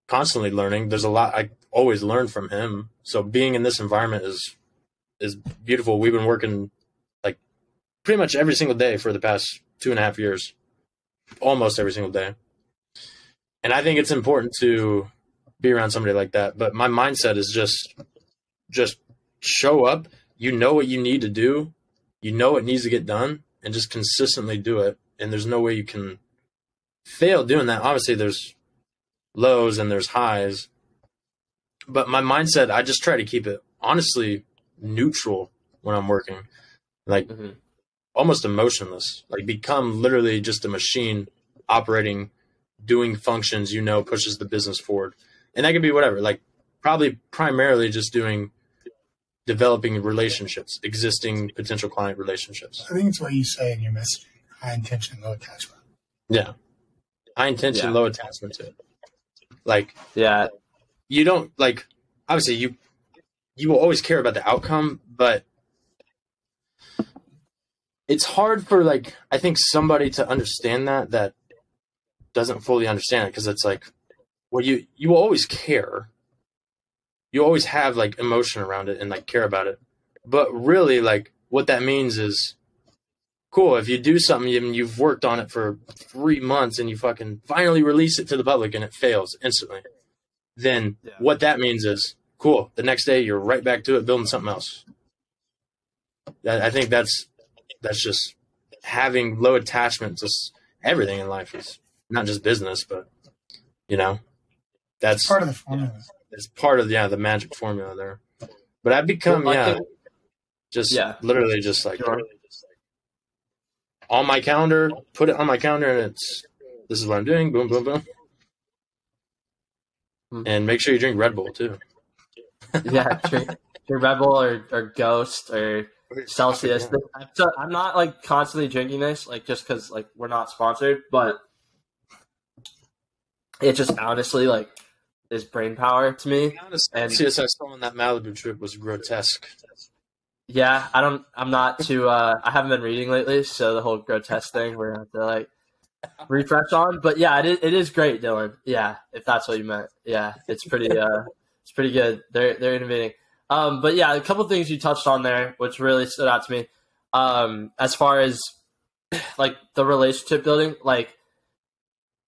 Speaker 2: constantly learning. There's a lot I always learn from him. So being in this environment is beautiful. We've been working like pretty much every single day for the past 2.5 years, almost every single day. And I think it's important to be around somebody like that. But my mindset is just show up. You know what you need to do. You know what needs to get done, and just consistently do it. And there's no way you can fail doing that. Obviously, there's lows and there's highs. But my mindset, I just try to keep it honestly neutral when I'm working. Like almost emotionless. Like become literally just a machine operating, doing functions, pushes the business forward. And that could be whatever. Like probably primarily just developing relationships, existing potential client relationships.
Speaker 3: I think it's what you say in your message: high intention, low attachment.
Speaker 2: Yeah. High intention, low attachment to it. Like,
Speaker 1: yeah,
Speaker 2: you don't like, obviously you will always care about the outcome, but it's hard for like, I think somebody to understand that doesn't fully understand it. Cause it's like, well, you will always care. You always have like emotion around it and like care about it. But really like what that means is, cool, if you do something and you've worked on it for 3 months and you fucking finally release it to the public and it fails instantly, then what that means is, cool, the next day you're right back to it building something else. I think that's just having low attachment to everything in life. Is not just business, but That's
Speaker 3: part of the formula.
Speaker 2: It's part of the magic formula there. But I've become literally just like on my calendar, put it on my calendar, and this is what I'm doing. Boom, boom, boom. And make sure you drink Red Bull too.
Speaker 1: Yeah, drink Red Bull or Ghost or Celsius. So I'm not like constantly drinking this, like just because like we're not sponsored, but it just honestly like is brain power to me.
Speaker 2: And Celsius I saw on that Malibu trip was grotesque.
Speaker 1: Yeah, I'm not too. I haven't been reading lately, so the whole grotesque thing we're gonna have to like refresh on. But yeah, it is great, Dylan. Yeah, if that's what you meant. Yeah, it's pretty good. They're innovating. But yeah, a couple things you touched on there, which really stood out to me. As far as like the relationship building, like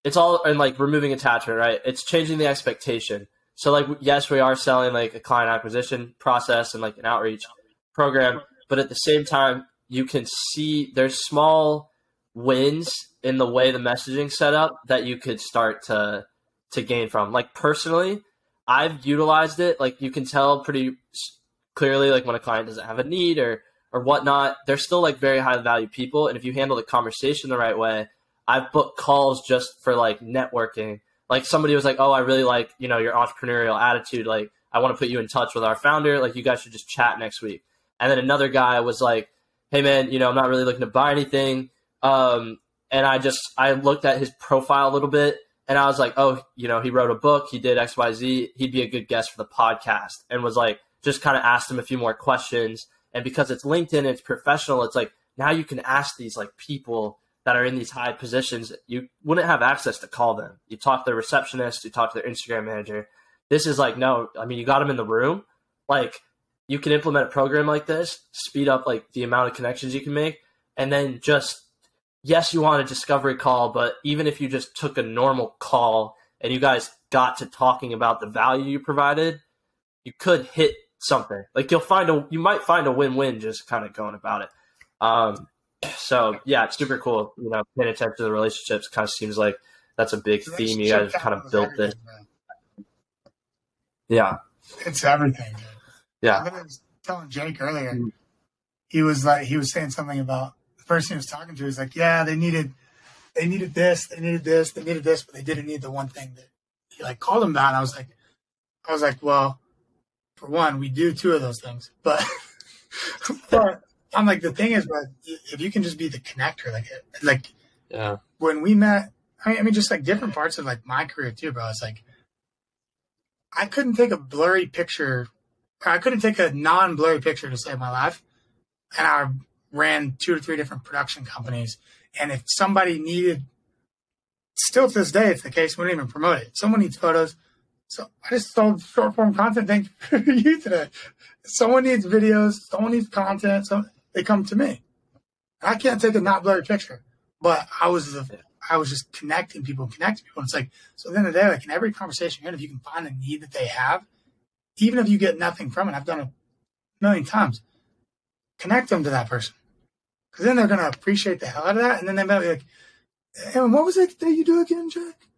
Speaker 1: it's all and like removing attachment, right? It's changing the expectation. So like, yes, we are selling like a client acquisition process and like an outreach program, but at the same time, you can see there's small wins in the way the messaging's set up that you could start to gain from. Like personally, I've utilized it. Like you can tell pretty clearly, like when a client doesn't have a need or whatnot, they're still like very high value people. And if you handle the conversation the right way, I've booked calls just for like networking. Like somebody was like, oh, I really like, your entrepreneurial attitude. Like I want to put you in touch with our founder. Like you guys should just chat next week. And then another guy was like, hey man, I'm not really looking to buy anything. And I looked at his profile a little bit and I was like, oh, he wrote a book, he did XYZ. He'd be a good guest for the podcast, and was like, just kind of asked him a few more questions. And because it's LinkedIn, it's professional. It's like, now you can ask these like people that are in these high positions. You wouldn't have access to call them. You talk to the receptionist, you talk to their Instagram manager. This is like, no, I mean, you got them in the room. Like, you can implement a program like this, speed up like the amount of connections you can make, and then just, yes, you want a discovery call, but even if you just took a normal call and you guys got to talking about the value you provided, you could hit something. Like you might find a win-win just kind of going about it. So yeah, it's super cool. Paying attention to the relationships kind of seems like that's a big theme. You guys kind of built it. Yeah.
Speaker 3: It's everything, dude.
Speaker 1: Yeah.
Speaker 3: I was telling Jake earlier, he was saying something about the person he was talking to. He's like, yeah, they needed this, but they didn't need the one thing that he like called them about. And I was like, well, for one, we do two of those things, but I'm like, the thing is, but if you can just be the connector,
Speaker 2: yeah,
Speaker 3: when we met, I mean, just like different parts of like my career too, bro. It's like, I couldn't take a blurry picture. I couldn't take a non-blurry picture to save my life. And I ran 2 or 3 different production companies. And if somebody needed, still to this day, it's the case, we don't even promote it. Someone needs photos. So I just sold short form content. Thanks for you today. Someone needs videos. Someone needs content. So they come to me. I can't take a not blurry picture, but I was just connecting people. And it's like, so at the end of the day, like in every conversation you're in, if you can find a need that they have, even if you get nothing from it, I've done it a million times, connect them to that person. Because then they're going to appreciate the hell out of that. And then they might be like, hey, what was it that you do again, Jack?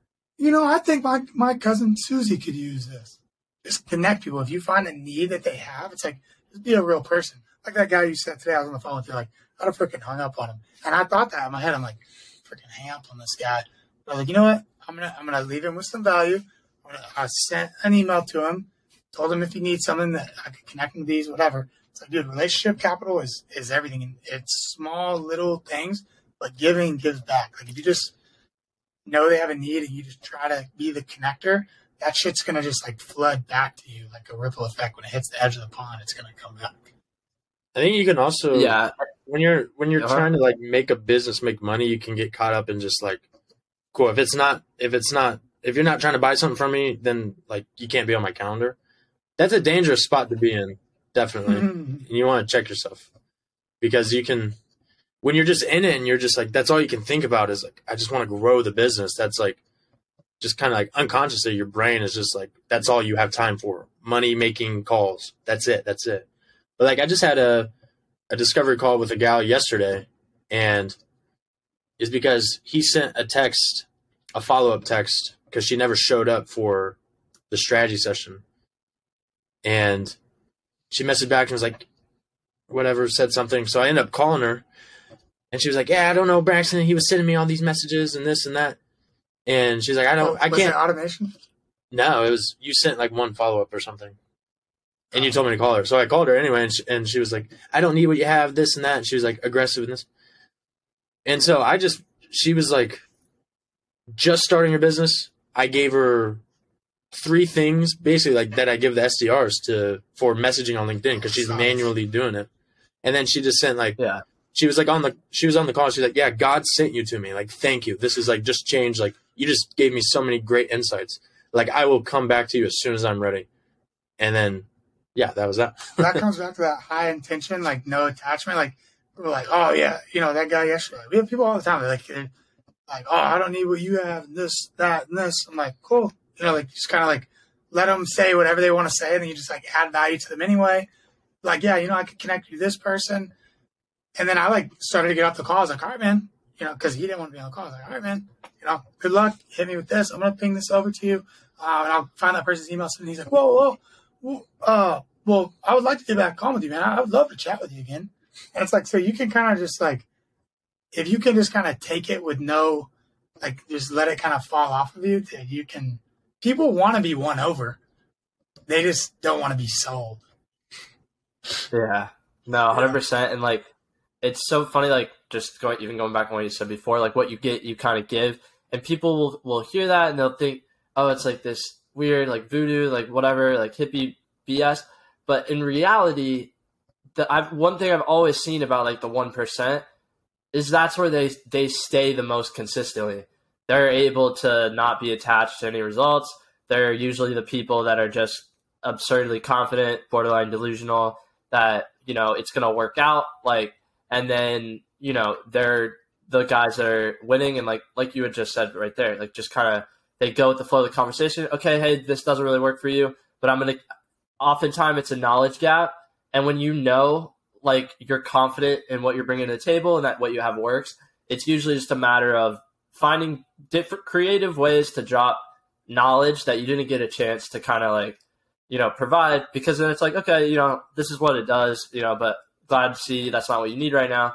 Speaker 3: I think my cousin Susie could use this. Just connect people. If you find a need that they have, it's like, just be a real person. Like that guy you said today, I was on the phone with you, like, I'd have freaking hung up on him. And I thought that in my head. I'm like, freaking hang up on this guy. But I was like, you know what? I'm gonna leave him with some value. I sent an email to him, told him if he needs something that I could connect him with these, whatever. It's like, dude, relationship capital is everything. It's small little things, but giving gives back. Like if you just know they have a need and you just try to be the connector, that shit's gonna just like flood back to you like a ripple effect. When it hits the edge of the pond, it's gonna come back.
Speaker 2: I think you can also, when you're trying to like make a business, make money, you can get caught up in just like, cool. If you're not trying to buy something from me, then like you can't be on my calendar. That's a dangerous spot to be in, definitely. And you want to check yourself because you can, when you're just in it and you're just like, that's all you can think about is like, I just want to grow the business. That's like, just kind of like unconsciously, your brain is just like, that's all you have time for. Money making calls. That's it. But like, I just had a discovery call with a gal yesterday, and it's because he sent a follow-up text, because she never showed up for the strategy session. And she messaged back and was like, whatever, said something. So I ended up calling her, and she was like, yeah, I don't know, Braxton. He was sending me all these messages and this and that. And she's like, I can't.
Speaker 3: Was it automation?
Speaker 2: No, it was, you sent like one follow-up or something. And you told me to call her. So I called her anyway, and she was like, I don't need what you have, this and that. And she was like aggressive in this. And so she was like just starting her business. I gave her 3 things basically like that I give the SDRs for messaging on LinkedIn because she's manually doing it. And then she just sent like, she was on the call. She's like, yeah, God sent you to me. Like, thank you. This is like just changed. Like, you just gave me so many great insights. Like, I will come back to you as soon as I'm ready. And then, yeah, that was that.
Speaker 3: That comes back to that high intention, like no attachment. Like, we're like, oh yeah, that guy yesterday. We have people all the time. They're like, oh, I don't need what you have, this, that, and this. I'm like, cool. Like just kind of like let them say whatever they want to say, and then you just like add value to them anyway. Like, yeah, I could connect you to this person. And then I like started to get off the call. I was like, all right, man, because he didn't want to be on the call. I was like, all right, man, good luck. Hit me with this. I'm going to ping this over to you. And I'll find that person's email. And he's like, whoa. Well, I would like to get back on call with you, man. I would love to chat with you again. And it's like, so you can kind of just like, if you can just kind of take it with no, like, just let it kind of fall off of you, people want to be won over. They just don't want to be sold.
Speaker 1: Yeah, no, 100%. And like, it's so funny, like just going back on what you said before, like what you get, you kind of give, and people will hear that and they'll think, oh, it's like this weird, like voodoo, like whatever, like hippie BS. But in reality, one thing I've always seen about like the 1% is that's where they stay the most consistently. They're able to not be attached to any results. They're usually the people that are just absurdly confident, borderline delusional, that, it's going to work out. Like, and then, they're the guys that are winning. And like you had just said right there, like just kind of, they go with the flow of the conversation. Okay, hey, this doesn't really work for you, but oftentimes it's a knowledge gap. And when like you're confident in what you're bringing to the table and that what you have works, it's usually just a matter of finding different creative ways to drop knowledge that you didn't get a chance to kind of like, provide, because then it's like, okay, this is what it does, but glad to see that's not what you need right now.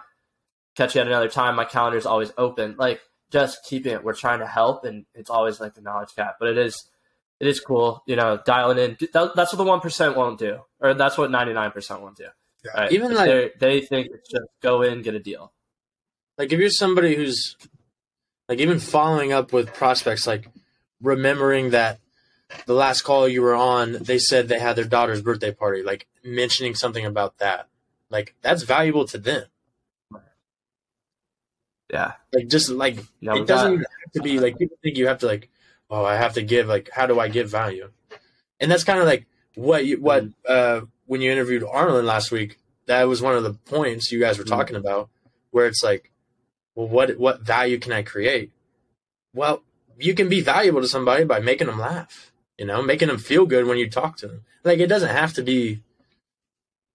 Speaker 1: Catch you at another time. My calendar is always open. Like, just keeping it. We're trying to help, and it's always like the knowledge gap, but it is cool, dialing in. That's what the 1% won't do, or that's what 99% won't do.
Speaker 3: Yeah.
Speaker 1: Right?
Speaker 2: Even like
Speaker 1: they think it's just go in, get a deal.
Speaker 2: Like if you're somebody who's like even following up with prospects, like remembering that the last call you were on, they said they had their daughter's birthday party, like mentioning something about that, like that's valuable to them.
Speaker 1: Yeah.
Speaker 2: Like just like it doesn't have to be like people think you have to like, oh, I have to give, like, how do I give value? And that's kind of like when you interviewed Arlen last week, that was one of the points you guys were talking about, where it's like, well, what value can I create? Well, you can be valuable to somebody by making them laugh, making them feel good when you talk to them. Like, it doesn't have to be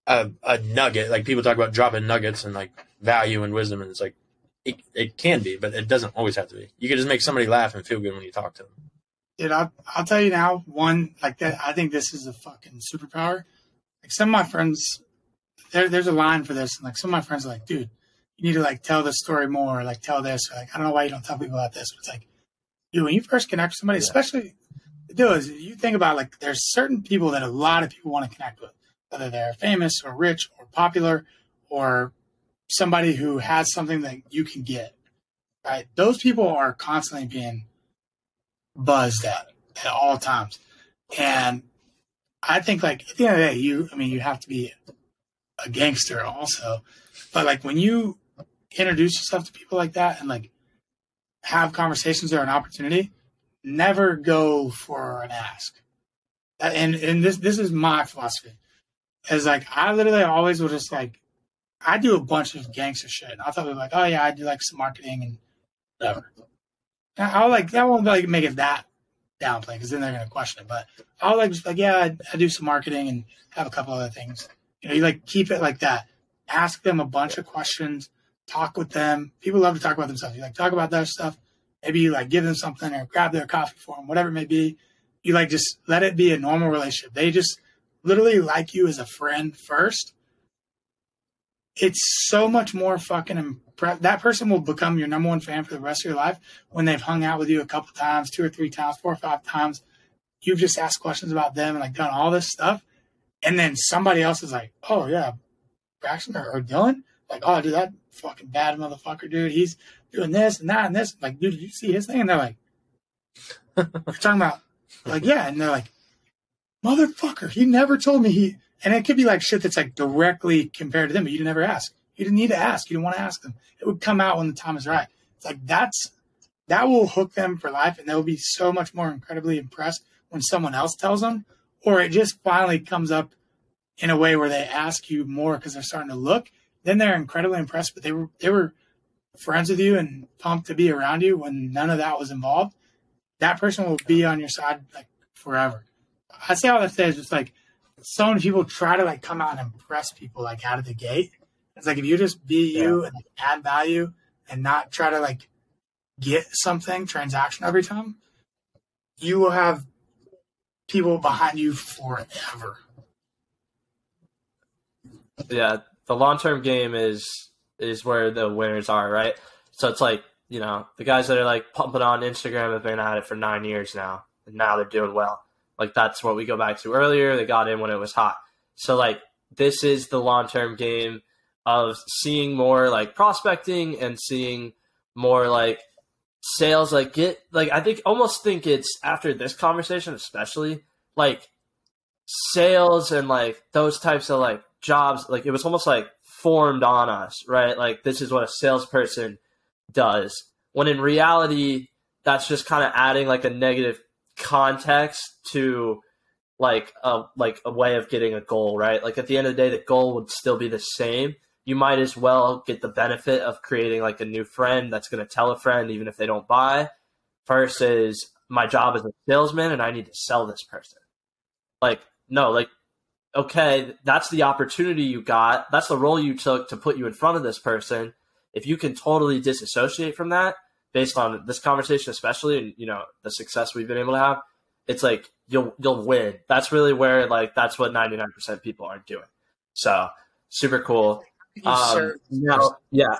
Speaker 2: a nugget. Like people talk about dropping nuggets and like value and wisdom, and it's like, it can be, but it doesn't always have to be. You can just make somebody laugh and feel good when you talk to them.
Speaker 3: Dude, I'll tell you now, one, like that, I think this is a fucking superpower. Like some of my friends, there's a line for this, and like some of my friends are like, dude, you need to like tell this story more, like tell this, or like, I don't know why you don't tell people about this, but it's like, dude, when you first connect with somebody, especially, dude, you think about like, there's certain people that a lot of people want to connect with, whether they're famous or rich or popular or somebody who has something that you can get, right? Those people are constantly being buzzed at all times. And I think like at the end of the day, you have to be a gangster also. But like when you introduce yourself to people like that and like have conversations or an opportunity, never go for an ask. And this is my philosophy. Is like I literally always will just like, I do a bunch of gangster shit. I thought like, oh yeah, I do like some marketing and whatever. I'll like, I won't like make it that downplay because then they're gonna question it. But I'll like just like, yeah, I do some marketing and have a couple other things. You like keep it like that. Ask them a bunch of questions. Talk with them. People love to talk about themselves. You like talk about their stuff. Maybe you like give them something or grab their coffee for them, whatever it may be. you like just let it be a normal relationship. They just literally like you as a friend first. It's so much more fucking that person will become your number one fan for the rest of your life when they've hung out with you a couple times, 2 or 3 times, 4 or 5 times. You've just asked questions about them and like done all this stuff. And then somebody else is like, oh yeah, Braxton or Dylan? Like, oh dude, that fucking bad motherfucker, dude. He's doing this and that and this. Like, dude, did you see his thing? And they're like, you're talking about, like, yeah. And they're like, motherfucker, he never told me he, and it could be like shit that's like directly compared to them, but you never ask. You didn't need to ask. You didn't want to ask them. It would come out when the time is right. It's like that will hook them for life, and they'll be so much more incredibly impressed when someone else tells them, or it just finally comes up in a way where they ask you more because they're starting to look. Then they're incredibly impressed, but they were friends with you and pumped to be around you when none of that was involved. That person will be on your side like forever. I say all that to say is just like so many people try to like come out and impress people like out of the gate. It's like if you just be you and like, add value and not try to like get something transaction every time, you will have people behind you forever.
Speaker 1: Yeah, the long-term game is where the winners are, right? So it's like, you know, the guys that are like pumping on Instagram have been at it for 9 years now, and now they're doing well. Like that's what we go back to earlier. They got in when it was hot. So like this is the long-term game of seeing more like prospecting and seeing more like sales. Like I almost think it's after this conversation, especially like sales and like those types of like jobs, like it was almost like formed on us, right? Like this is what a salesperson does. When in reality, that's just kind of adding like a negative context to like a way of getting a goal, right? Like at the end of the day, the goal would still be the same. You might as well get the benefit of creating like a new friend that's going to tell a friend even if they don't buy, versus my job as a salesman and I need to sell this person. Like, no, like, okay, that's the opportunity you got. That's the role you took to put you in front of this person. If you can totally disassociate from that based on this conversation, especially, and, you know, the success we've been able to have, it's like, you'll win. That's really where, like, that's what 99% of people aren't doing. So super cool. Yeah.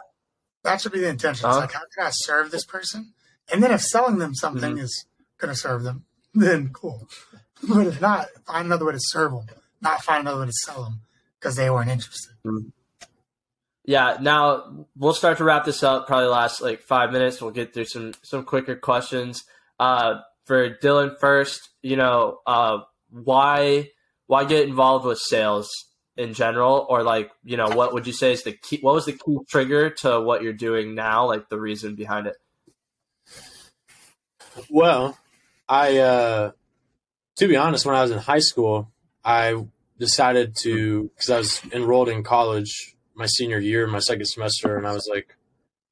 Speaker 3: That should be the intention. It's like, how can I serve this person? And then if selling them something is going to serve them, then cool. But if not, find another way to serve them, not find another way to sell them because they weren't interested.
Speaker 1: Yeah. Now we'll start to wrap this up. Probably last like 5 minutes. We'll get through some quicker questions. For Dylan first, you know, why get involved with sales in general, or like, you know, what would you say is the key? What was the key trigger to what you're doing now? Like the reason behind it?
Speaker 2: Well, to be honest, when I was in high school, I decided to, because I was enrolled in college my senior year, my second semester, and I was like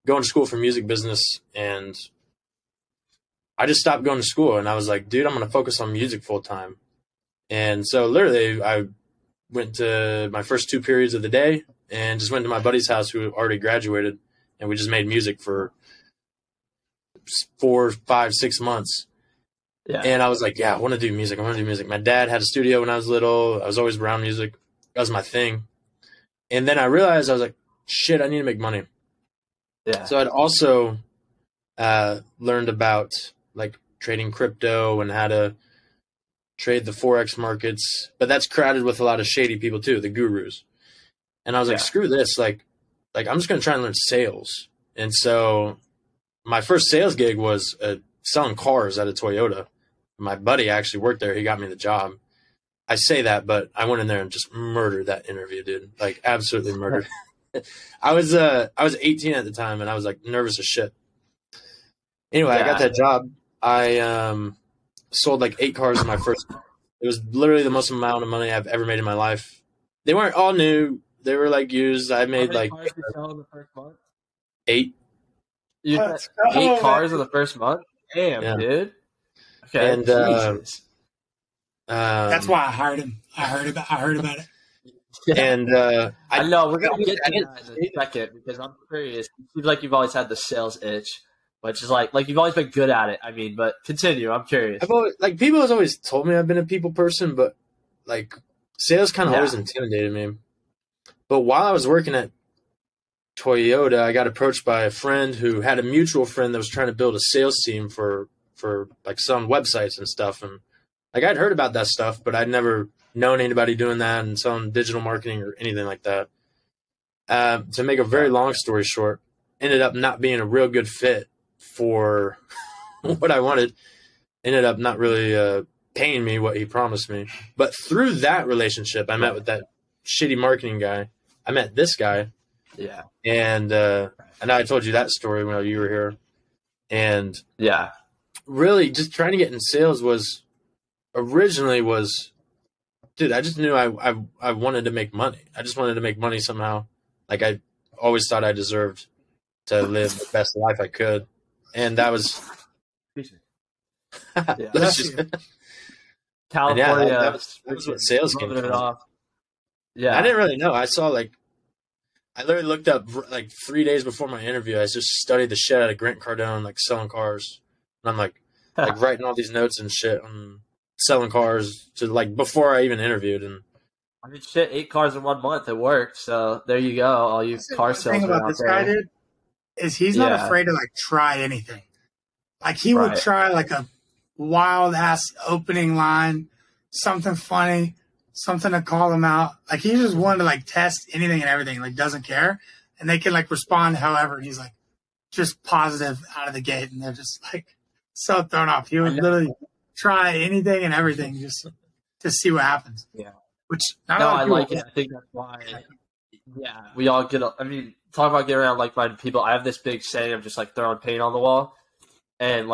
Speaker 2: going to school for music business, and I just stopped going to school, and I was like, dude, I'm going to focus on music full time. And so literally I went to my first 2 periods of the day and just went to my buddy's house who already graduated, and we just made music for 4, 5, 6 months. Yeah. And I was like, yeah, I want to do music. My dad had a studio when I was little. I was always around music. That was my thing. And then I realized, I was like, shit, I need to make money. Yeah. So I'd also learned about like trading crypto and how to trade the Forex markets. But that's crowded with a lot of shady people too, the gurus. And I was like, screw this. Like I'm just going to try and learn sales. And so my first sales gig was selling cars at a Toyota. My buddy actually worked there. He got me the job. I say that, but I went in there and just murdered that interview, dude. Like absolutely murdered. I was 18 at the time, and I was like nervous as shit. Anyway, I got that job. I sold like 8 cars in my first. It was literally the most amount of money I've ever made in my life. They weren't all new. They were like used. I made like
Speaker 1: cars you sell in the first month?
Speaker 2: 8.
Speaker 1: You had 8 cars in the first month? Damn, dude. Okay.
Speaker 2: And
Speaker 3: that's why I hired him. I heard about it.
Speaker 2: And
Speaker 1: I know we're gonna get to that in a second because I'm curious. It seems like you've always had the sales itch. which is like you've always been good at it. I mean, but continue. I'm curious.
Speaker 2: I've always, people have always told me I've been a people person, but like sales kind of always intimidated me. But while I was working at Toyota, I got approached by a friend who had a mutual friend that was trying to build a sales team for like some websites and stuff. And like I'd heard about that stuff, but I'd never known anybody doing that and selling digital marketing or anything like that. To make a very long story short, ended up not being a real good fit for what I wanted. Ended up not really paying me what he promised me. But through that relationship, I met with that shitty marketing guy. I met this guy.
Speaker 1: Yeah. And
Speaker 2: I told you that story when you were here. And
Speaker 1: yeah,
Speaker 2: really just trying to get in sales originally was, dude, I just knew I wanted to make money. I just wanted to make money somehow. Like I always thought I deserved to live the best life I could. And that was
Speaker 1: California.
Speaker 2: Yeah, that was what sales came from.
Speaker 1: Yeah.
Speaker 2: I didn't really know. I saw I literally looked up 3 days before my interview. I just studied the shit out of Grant Cardone, selling cars. And I'm like writing all these notes and shit on selling cars to before I even interviewed. And
Speaker 1: I mean, shit, 8 cars in 1 month. It worked. So there you go. All you car salesmen
Speaker 3: out there. The thing about this guy, dude, is he's not afraid to try anything. He would try a wild ass opening line, something funny, something to call him out. He just wanted to test anything and everything. Doesn't care, and they can respond however. And he's just positive out of the gate, and they're just so thrown off. He would literally try anything and everything just to see what happens.
Speaker 1: Yeah,
Speaker 3: which
Speaker 1: I like it. I think that's why. Yeah, we all get. I mean, talk about getting around like-minded people. I have this big saying of just throwing paint on the wall, and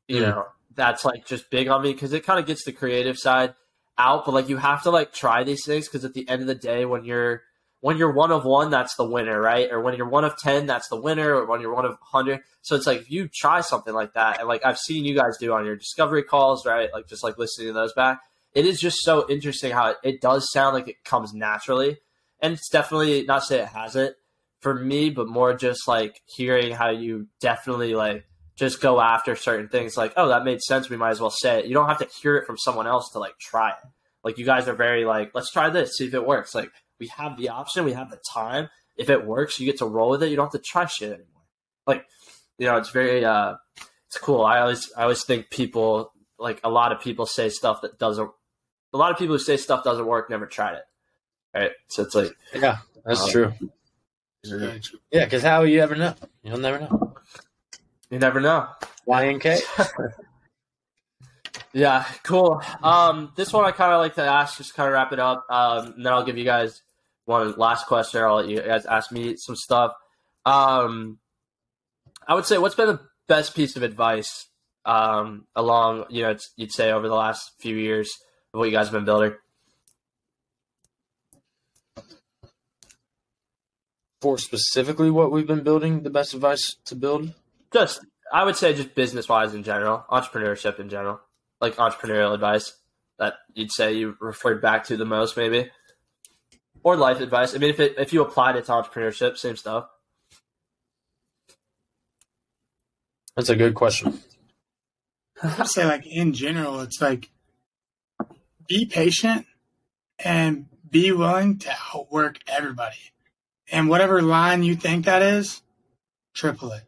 Speaker 1: you know, that's just big on me because it kind of gets the creative side out. But you have to try these things because at the end of the day, when you're 1 of 1, that's the winner, right? Or when you're 1 of 10, that's the winner. Or when you're 1 of 100, so it's if you try something like that, and I've seen you guys do on your discovery calls, right? Just listening to those back, it is just so interesting how it does sound like it comes naturally. And it's definitely not to say it hasn't for me, but more just hearing how you definitely just go after certain things. Oh, that made sense. We might as well say it. You don't have to hear it from someone else to try it. You guys are very let's try this, see if it works. We have the option, we have the time. If it works, you get to roll with it. You don't have to try shit anymore. You know, it's very, it's cool. I always think people, a lot of people say stuff that doesn't. A lot of people who say stuff doesn't work never tried it. Right, so it's
Speaker 2: yeah, that's true. Yeah, because how will you ever know? You'll never know.
Speaker 1: You never know.
Speaker 2: Y&K.
Speaker 1: Yeah, cool. This one I kind of like to ask, just kind of wrap it up, and then I'll give you guys one last question. I'll let you guys ask me some stuff. I would say, what's been the best piece of advice along, you'd say over the last few years of what you guys have been building?
Speaker 2: For specifically what we've been building, the best advice to build?
Speaker 1: I would say just business-wise in general, entrepreneurship in general, entrepreneurial advice that you'd say you referred back to the most maybe, or life advice. I mean, if you applied it to entrepreneurship, same stuff.
Speaker 2: That's a good question.
Speaker 3: I'd say in general, it's be patient and be willing to outwork everybody. And whatever line you think that is, triple it.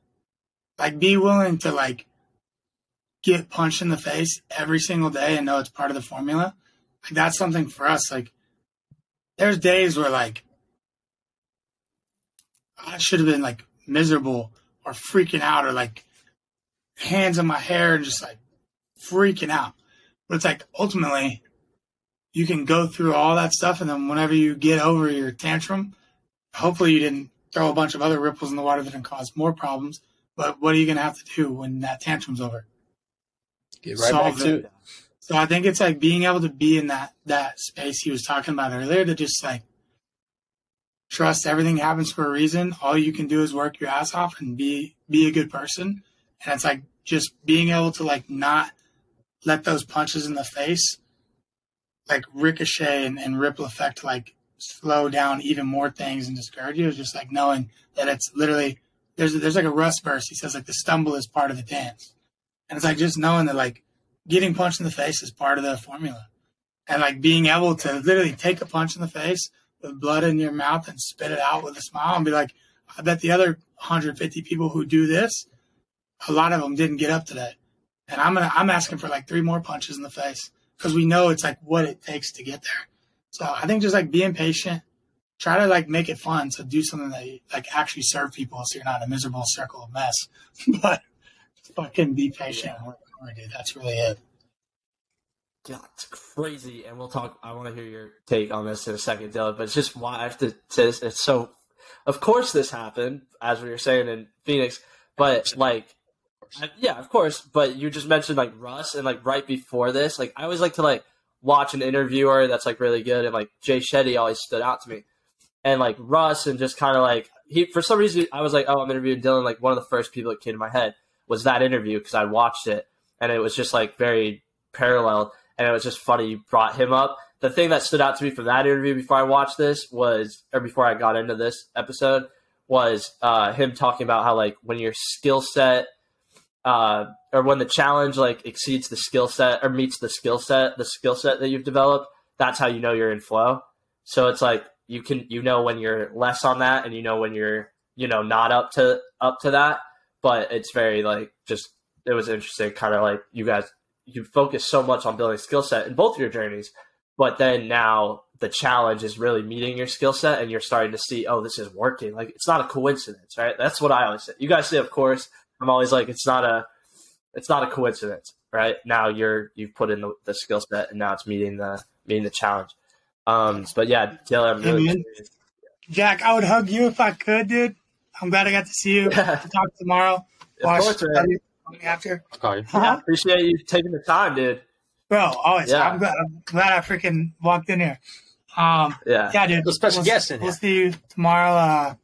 Speaker 3: Be willing to get punched in the face every single day and know it's part of the formula. That's something for us. There's days where I should have been miserable or freaking out or hands in my hair and just freaking out. But it's ultimately you can go through all that stuff, and then whenever you get over your tantrum, hopefully you didn't throw a bunch of other ripples in the water that can cause more problems. But what are you going to have to do when that tantrum's over?
Speaker 2: Get right back to it.
Speaker 3: So I think it's being able to be in that space he was talking about earlier, to just trust everything happens for a reason. All you can do is work your ass off and be a good person. And it's just being able to not let those punches in the face ricochet and ripple effect slow down even more things and discourage you. It's just knowing that it's literally there's like a Russ verse. He says like the stumble is part of the dance. And it's like just knowing that like getting punched in the face is part of the formula. And like being able to literally take a punch in the face with blood in your mouth and spit it out with a smile and be like, I bet the other 150 people who do this, a lot of them didn't get up today. And I'm asking for like 3 more punches in the face because we know it's like what it takes to get there. So I think just like being patient, try to like make it fun. So do something that like actually serve people so you're not in a miserable circle of mess. But fucking be patient and work hard, dude. That's really it.
Speaker 1: Yeah, it's crazy. And we'll talk. I want to hear your take on this in a second, Dylan. But it's just why I have to say this. It's so, of course, this happened, as we were saying in Phoenix. But like, yeah, of course. But you just mentioned like Russ, and like right before this, like I always like to like watch an interviewer that's like really good, and like Jay Shetty always stood out to me. And like Russ, and just kind of like he, for some reason, I was like, oh, I'm interviewing Dylan. Like one of the first people that came to my head was that interview because I watched it, and it was just like very parallel, and it was just funny you brought him up. The thing that stood out to me from that interview before I watched this was, or before I got into this episode, was him talking about how like when your skill set, or when the challenge like exceeds the skill set or meets the skill set that you've developed, that's how you know you're in flow. So it's like you can, you know, when you're less on that, and you know when you're, you know, not up to that. But it's very like, just, it was interesting, kind of like you guys, you focus so much on building skill set in both your journeys, but then now the challenge is really meeting your skill set, and you're starting to see, oh, this is working. Like it's not a coincidence, right? That's what I always say. You guys say, of course. I'm always like, it's not a coincidence, right? Now you've put in the skill set, and now it's meeting the challenge. But yeah, Dylan, I'm really curious.
Speaker 3: Jack, I would hug you if I could, dude. I'm glad I got to see you. Talk tomorrow.
Speaker 1: Of course, man.
Speaker 3: After.
Speaker 1: Yeah, appreciate you taking the time, dude.
Speaker 3: Bro, always.
Speaker 1: Yeah.
Speaker 3: I'm glad I freaking walked in here.
Speaker 1: Yeah,
Speaker 3: dude.
Speaker 2: The special guest in here.
Speaker 3: We'll see you tomorrow.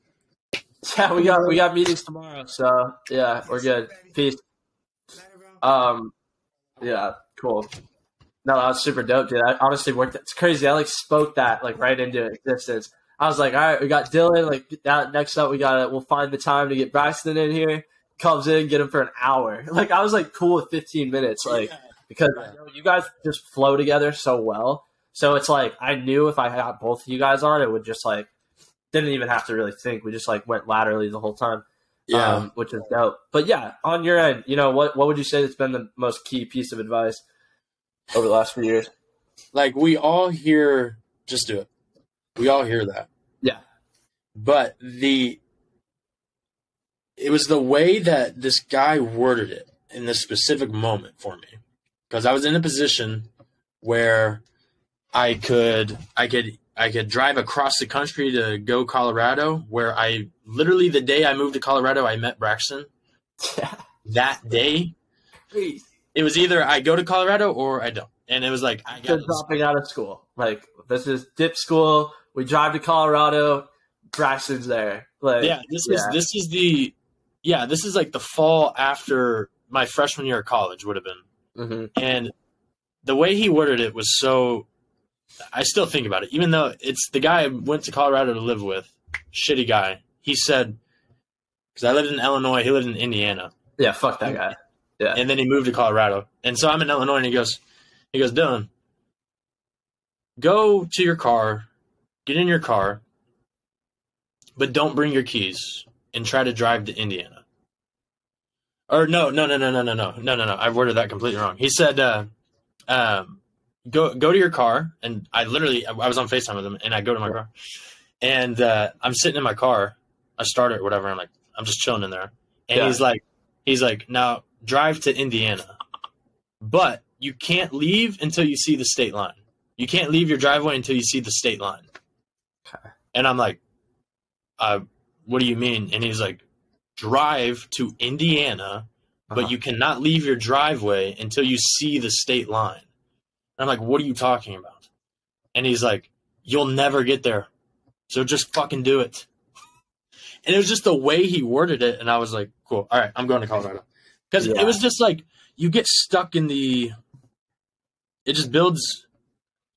Speaker 1: Yeah, we got meetings tomorrow, so yeah, we're good. Peace. Yeah, cool. No, that was super dope, dude. I honestly worked. It's crazy. I like spoke that like right into existence. I was like, all right, we got Dylan. Like next up, we'll find the time to get Braxton in here. Comes in, get him for an hour. Like I was like cool with 15 minutes, like because I know you guys just flow together so well. So it's like I knew if I had both of you guys on, it would just like didn't even have to really think. We just like went laterally the whole time.
Speaker 2: Yeah,
Speaker 1: which is dope. But yeah, on your end, you know, what would you say has been the most key piece of advice over the last few years?
Speaker 2: like we all hear, just do it. We all hear that.
Speaker 1: Yeah.
Speaker 2: But it was the way that this guy worded it in this specific moment for me. Because I was in a position where I could drive across the country to go Colorado, where I literally the day I moved to Colorado, I met Braxton.
Speaker 1: Yeah.
Speaker 2: That day, it was either I go to Colorado or I don't. And it was like I got
Speaker 1: dropping out of school. Like this is dip school. We drive to Colorado. Braxton's there. Like
Speaker 2: this is like the fall after my freshman year of college would have been.
Speaker 1: Mm-hmm.
Speaker 2: And the way he worded it was so. I still think about it, even though it's the guy I went to Colorado to live with. Shitty guy. He said, because I lived in Illinois, he lived in Indiana.
Speaker 1: Yeah, fuck that guy. Yeah.
Speaker 2: And then he moved to Colorado. And so I'm in Illinois, and he goes, Dylan, go to your car, get in your car, but don't bring your keys and try to drive to Indiana. Or no. I worded that completely wrong. He said, go to your car, and I was on FaceTime with him, and I go to my car, and I'm sitting in my car, I start it or whatever, I'm like, I'm just chilling in there, and he's like, now drive to Indiana, but you can't leave until you see the state line. You can't leave your driveway until you see the state line.
Speaker 1: Okay.
Speaker 2: And I'm like, what do you mean? And he's like, drive to Indiana, but you cannot leave your driveway until you see the state line. And I'm like, what are you talking about? And he's like, you'll never get there. So just fucking do it. And it was just the way he worded it. And I was like, cool. All right, I'm going to Colorado. Because it was just like, you get stuck in it just builds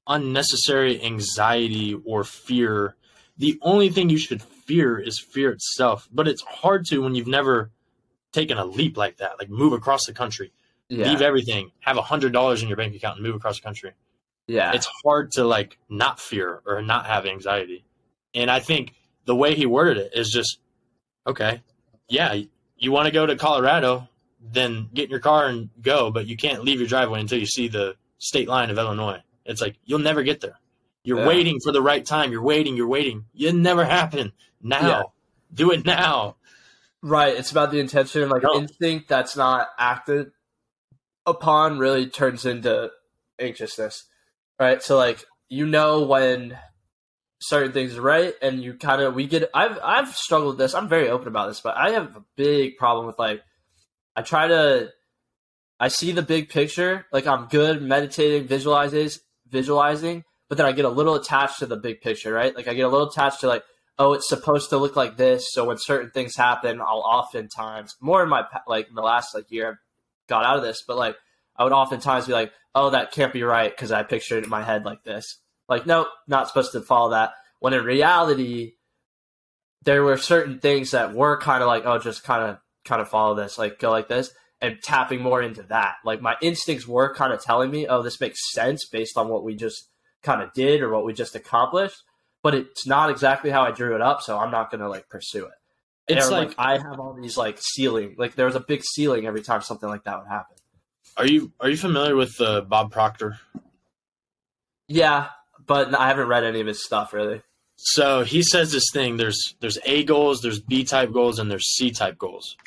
Speaker 2: unnecessary anxiety or fear the only thing you should fear is fear itself. But it's hard to when you've never taken a leap like that, like move across the country, leave everything, have $100 in your bank account and move across the country.
Speaker 1: Yeah.
Speaker 2: It's hard to like not fear or not have anxiety. And I think the way he worded it is just, okay, yeah, you want to go to Colorado, then get in your car and go, but you can't leave your driveway until you see the state line of Illinois. It's like, you'll never get there. You're waiting for the right time. You're waiting. It'll never happen. Now. Yeah. Do it now.
Speaker 1: Right. It's about the intention. Like instinct that's not acted upon really turns into anxiousness. Right. So like, when certain things are right, and you kind of I've struggled with this. I'm very open about this, but I have a big problem with like I see the big picture, like I'm good meditating, visualizing, but then I get a little attached to the big picture, right? Like I get a little attached to like, oh, it's supposed to look like this. So when certain things happen, I'll oftentimes, more in my, like in the last like year, I've got out of this, but like I would oftentimes be like, oh, that can't be right because I pictured it in my head like this. Like, no, not supposed to follow that. When in reality, there were certain things that were kind of like, oh, just kind of follow this, like go like this, and tapping more into that. Like my instincts were kind of telling me, oh, this makes sense based on what we just kind of did or what we just accomplished, but it's not exactly how I drew it up, so I'm not going to like pursue it. It's like I have all these like ceiling, like there was a big ceiling every time something like that would happen.
Speaker 2: Are you familiar with Bob Proctor?
Speaker 1: Yeah, but I haven't read any of his stuff really.
Speaker 2: So he says this thing, there's A goals, there's B type goals, and there's C type goals.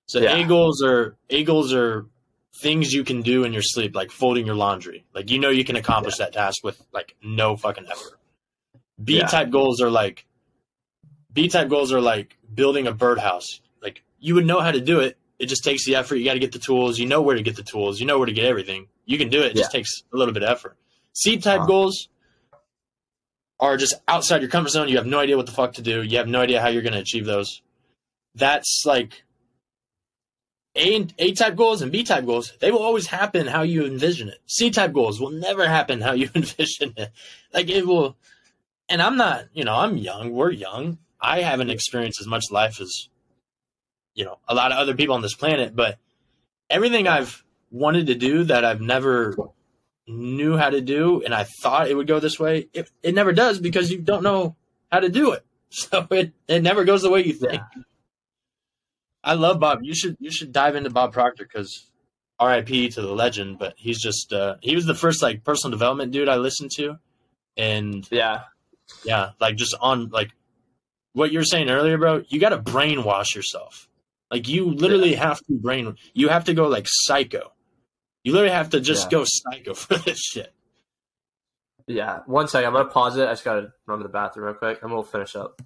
Speaker 2: So A goals are things you can do in your sleep, like folding your laundry. Like you can accomplish that task with like no fucking effort. B type goals are like building a birdhouse. Like you would know how to do it. It just takes the effort. You got to get the tools. You know where to get the tools. You know where to get everything. You can do it. It just takes a little bit of effort. C type goals are just outside your comfort zone. You have no idea what the fuck to do. You have no idea how you're going to achieve those. That's like A-type goals and B-type goals. They will always happen how you envision it. C-type goals will never happen how you envision it. Like it will. And I'm not, I'm young. We're young. I haven't experienced as much life as, a lot of other people on this planet. But everything I've wanted to do that I've never knew how to do, and I thought it would go this way, it never does because you don't know how to do it. So it never goes the way you think. Yeah. I love Bob. You should dive into Bob Proctor because R.I.P. to the legend, but he's just he was the first like personal development dude I listened to, and like just on like what you were saying earlier, bro. You got to brainwash yourself. Like you literally have to you have to go like psycho. You literally have to just go psycho for this shit.
Speaker 1: Yeah. 1 second. I'm going to pause it. I just got to run to the bathroom real quick and we'll finish up.